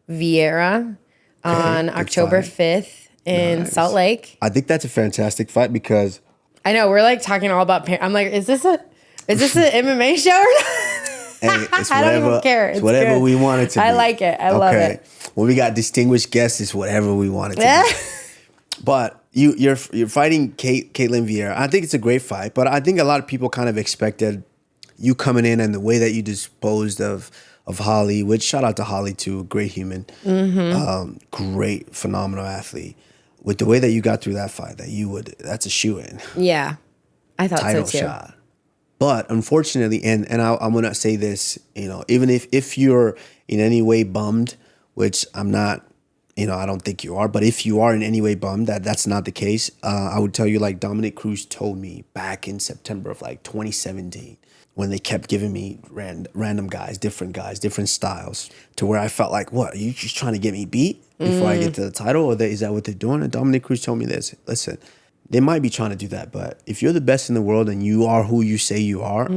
Vieira on good October fight. 5th in Nice. Salt Lake. I think that's a fantastic fight, because I know, we're like talking all about I'm like, is this an MMA show or not? hey, it's I don't even care. It's It's whatever good. we want it to be. I like it. I love it. When we got distinguished guests, it's whatever we want it to be. But you're fighting Ketlen Vieira. I think it's a great fight, but I think a lot of people kind of expected you coming in and the way that you disposed of Holly, which shout out to Holly too, great human, great, phenomenal athlete. With the way that you got through that fight, that's a shoe-in. Yeah, I thought Title so too. shot. But unfortunately, and I'm gonna say this, even if you're in any way bummed, which I'm not, I don't think you are, but if you are in any way bummed that's not the case, I would tell you, like Dominic Cruz told me back in September of like 2017, when they kept giving me random guys, different styles, to where I felt like, what, are you just trying to get me beat before I get to the title? Or is that what they're doing? And Dominic Cruz told me this: listen, they might be trying to do that, but if you're the best in the world and you are who you say you are,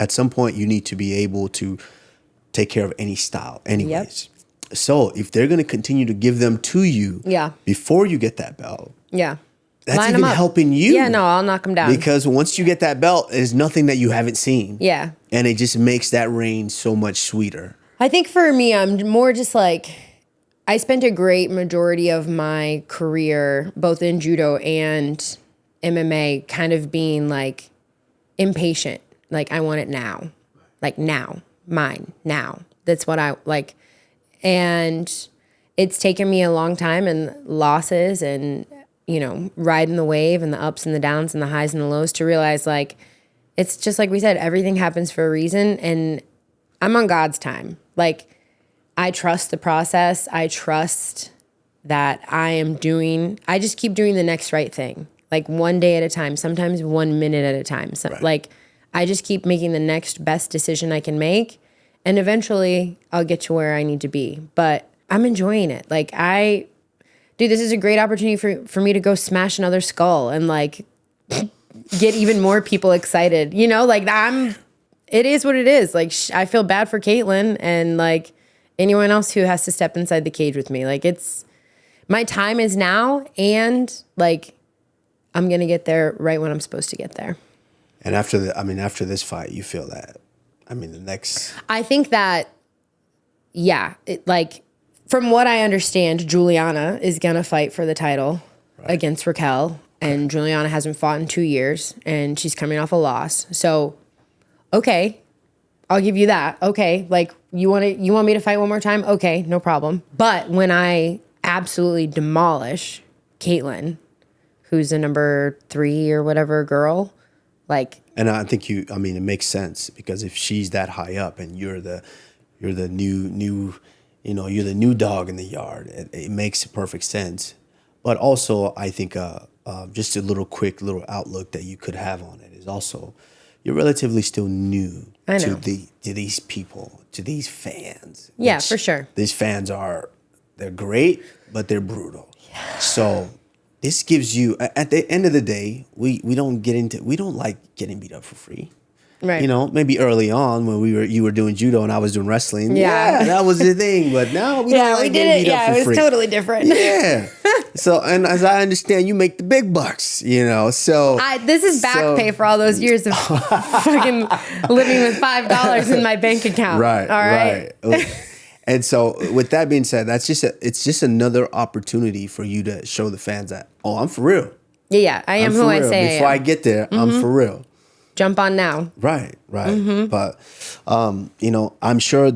at some point you need to be able to take care of any style anyways. Yep. So if they're going to continue to give them to you before you get that belt, that's Line 'em even up. helping you. Yeah, no, I'll knock them down. Because once you get that belt, there's nothing that you haven't seen. Yeah. And it just makes that reign so much sweeter. I think for me, I'm more just like, I spent a great majority of my career, both in judo and MMA, kind of being like impatient. Like, I want it now. Like, now. Mine. Now. That's what I like. And it's taken me a long time, and losses and, riding the wave and the ups and the downs and the highs and the lows, to realize, like, it's just like we said, everything happens for a reason, and I'm on God's time. Like, I trust the process. I trust that I just keep doing the next right thing. Like, one day at a time, sometimes 1 minute at a time. So, like, I just keep making the next best decision I can make, and eventually I'll get to where I need to be. But I'm enjoying it. Like, dude, this is a great opportunity for me to go smash another skull and, like, get even more people excited. You know, like it is what it is. Like I feel bad for Ketlen and like anyone else who has to step inside the cage with me. Like my time is now, and like I'm gonna get there right when I'm supposed to get there. And after this fight, you feel that. I mean, the next. I think that, yeah, like from what I understand, Juliana is gonna fight for the title against Raquel, and Juliana hasn't fought in 2 years, and she's coming off a loss. So, okay, I'll give you that. Okay, like you want me to fight one more time? Okay, no problem. But when I absolutely demolish Ketlen, who's the number 3 or whatever girl, like. And I think it makes sense, because if she's that high up and you're the new, you're the new dog in the yard, it makes perfect sense. But also, I think just a quick little outlook that you could have on it is also, you're relatively still new to these people, to these fans. Yeah, for sure. These fans they're great, but they're brutal. Yeah. So this gives you, at the end of the day, we don't like getting beat up for free. Right. You know, maybe early on when you were doing judo and I was doing wrestling. Yeah, that was the thing. But now we don't like getting beat up for free. Yeah, it was totally different. Yeah. So, and as I understand, you make the big bucks, so. This is back pay for all those years of fucking living with $5 in my bank account. Right. All right. And so with that being said, it's just another opportunity for you to show the fans that, I'm for real. Yeah, I am who I say I am. Before I get there, I'm for real. Jump on now. Right. But, I'm sure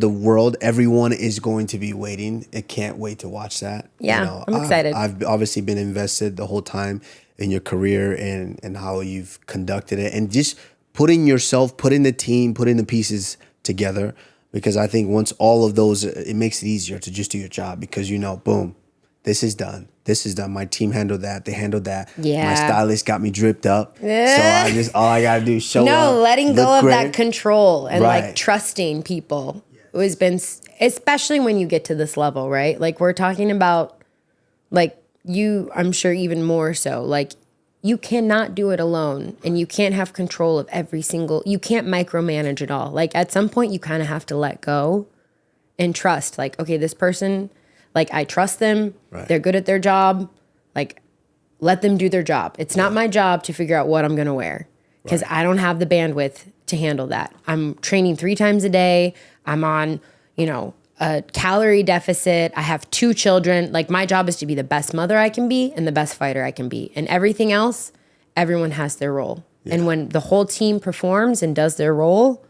everyone is going to be waiting. I can't wait to watch that. Yeah, I'm excited. I've obviously been invested the whole time in your career and how you've conducted it, and just putting the team, putting the pieces together, because I think once all of those, it makes it easier to just do your job, because boom, this is done. My team handled that. They handled that. Yeah. My stylist got me dripped up. Yeah. So all I gotta do is show up. No, letting go of great. that control and like trusting people has been, especially when you get to this level, right? Like we're talking about, like I'm sure even more so, like you cannot do it alone, and you can't have control of you can't micromanage it all. Like at some point you kind of have to let go and trust, like, okay, this person, like I trust them. Right. They're good at their job. Like let them do their job. It's not my job to figure out what I'm going to wear, because I don't have the bandwidth to handle that. I'm training 3 times a day. I'm on, a calorie deficit. I have 2 children. Like my job is to be the best mother I can be and the best fighter I can be. And everything else, everyone has their role. Yeah. And when the whole team performs and does their role,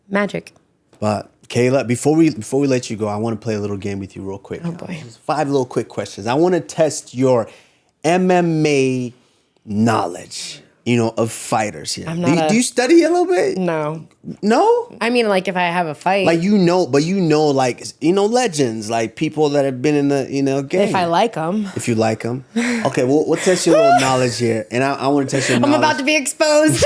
magic. But Kayla, before we let you go, I want to play a little game with you real quick. Oh boy. 5 little quick questions. I want to test your MMA knowledge, of fighters here. Do you study a little bit? No. No? I mean, like if I have a fight. Like legends, like people that have been in the, game. If I like them. If you like them. Okay, we'll test your little knowledge here. And I want to test your knowledge. I'm about to be exposed.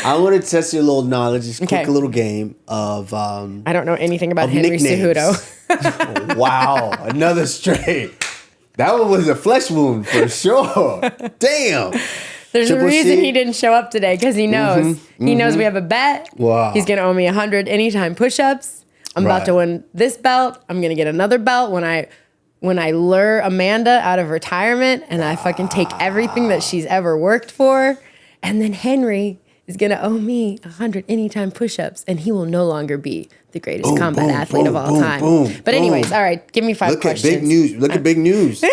I want to test your little knowledge. Just quick little game of I don't know anything about Henry Cejudo. Wow, another straight. That one was a flesh wound for sure. Damn. There's a reason he didn't show up today, because he knows. He knows we have a bet. Wow. He's gonna owe me 100 anytime push-ups. I'm about to win this belt. I'm gonna get another belt when I lure Amanda out of retirement and I fucking take everything that she's ever worked for. And then Henry is going to owe me 100 anytime push-ups, and he will no longer be the greatest combat athlete of all time. But anyways, all right, give me 5 questions. Look at big news. Look at big news.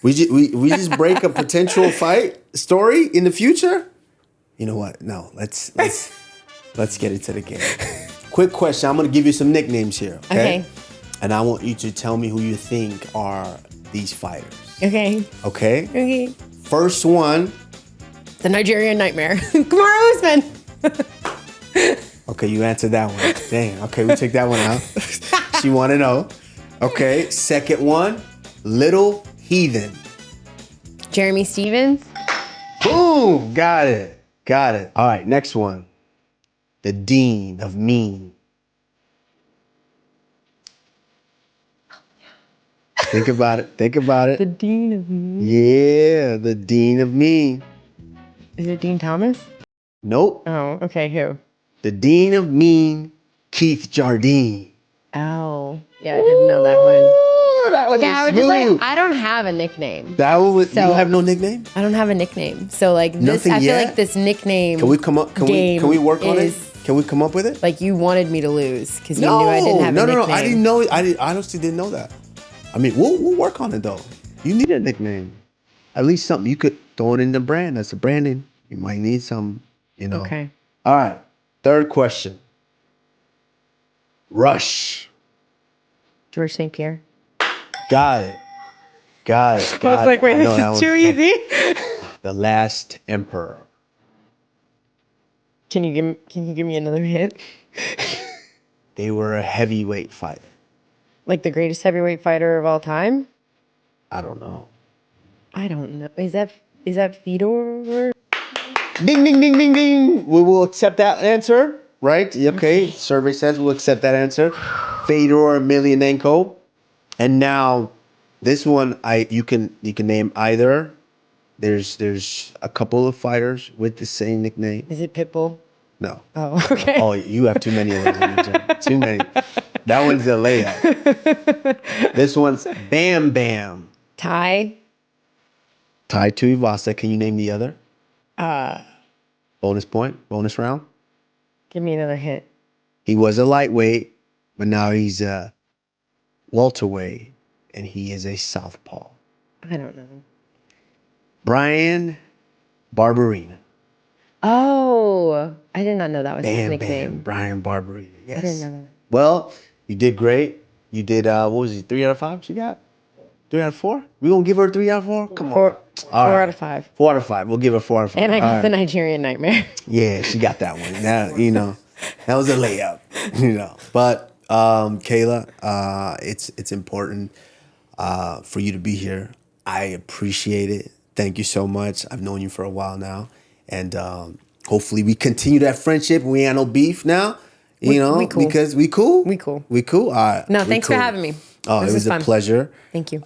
We just break a potential fight story in the future? You know what? No, let's get into the game. Quick question. I'm going to give you some nicknames here, okay? And I want you to tell me who you think are these fighters. Okay. Okay? First one. The Nigerian Nightmare. Kamaru Usman. Okay, you answered that one. Dang. Okay, we take that one out. She want to know. Okay, second one. Little Heathen. Jeremy Stevens. Boom. Got it. All right, next one. The Dean of Mean. Think about it. Think about it. The Dean of Mean. Yeah, the Dean of Mean. Is it Dean Thomas? Nope. Oh, okay. Who? The Dean of Mean, Keith Jardine. Oh, yeah, I didn't know that one. That was Yeah, I was smooth. just like, I don't have a nickname. That was. So- you have no nickname? I don't have a nickname. So like this, Nothing I feel yet? like this nickname. Can we come up? Can we work on it? Can we come up with it? Like you wanted me to lose because you knew I didn't have a nickname. No. I didn't know. I honestly didn't know that. I mean, we'll work on it though. You need a nickname, at least something you could throw it in the brand. That's a branding. You might need some. You know. Okay. All right. Third question. Rush. George St. Pierre. Got it. Got it. I was like, wait, this is too easy. The Last Emperor. Can you give me another hint? They were a heavyweight fighter. Like the greatest heavyweight fighter of all time? I don't know. I don't know. Is that Fedor? Ding, ding, ding, ding, ding. We will accept that answer, right? Okay. Survey says we'll accept that answer. Fedor Emelianenko. And now, this one you can name either. There's a couple of fighters with the same nickname. Is it Pitbull? No. Oh, okay. Oh, you have too many of those in the gym. Too many. That one's a layup. This one's Bam Bam. Ty? Ty Tuivasa. Can you name the other? Bonus point? Bonus round? Give me another hint. He was a lightweight, but now he's a welterweight, and he is a southpaw. I don't know. Brian Barberina. Oh, I did not know that was his Bam nickname. Bam. Brian Barberina. Yes. I didn't know that. Well, you did great. You did, what was it, 3 out of 5 she got? 3 out of 4? We gonna give her a 3 out of 4? Come on. Four All right. out of 5. 4 out of 5. We'll give her 4 out of 5. And I got All the right. Nigerian Nightmare. Yeah, she got that one. Now, that was a layup, But Kayla, it's important for you to be here. I appreciate it. Thank you so much. I've known you for a while now, and hopefully we continue that friendship. We ain't no beef now, we cool. because we cool. We cool. We cool. All right. No, we thanks cool. for having me. Oh, This it was is a fun. pleasure. Thank you.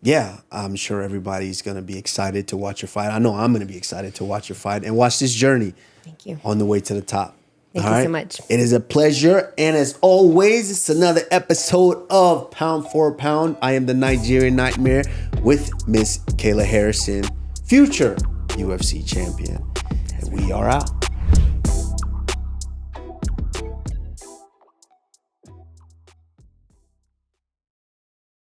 Yeah, I'm sure everybody's gonna be excited to watch your fight. I know I'm gonna be excited to watch your fight and watch this journey. Thank you. On the way to the top. Thank All you so right? much. It is a pleasure. And as always, it's another episode of Pound for Pound. I am the Nigerian Nightmare with Miss Kayla Harrison, future UFC champion. And we are out.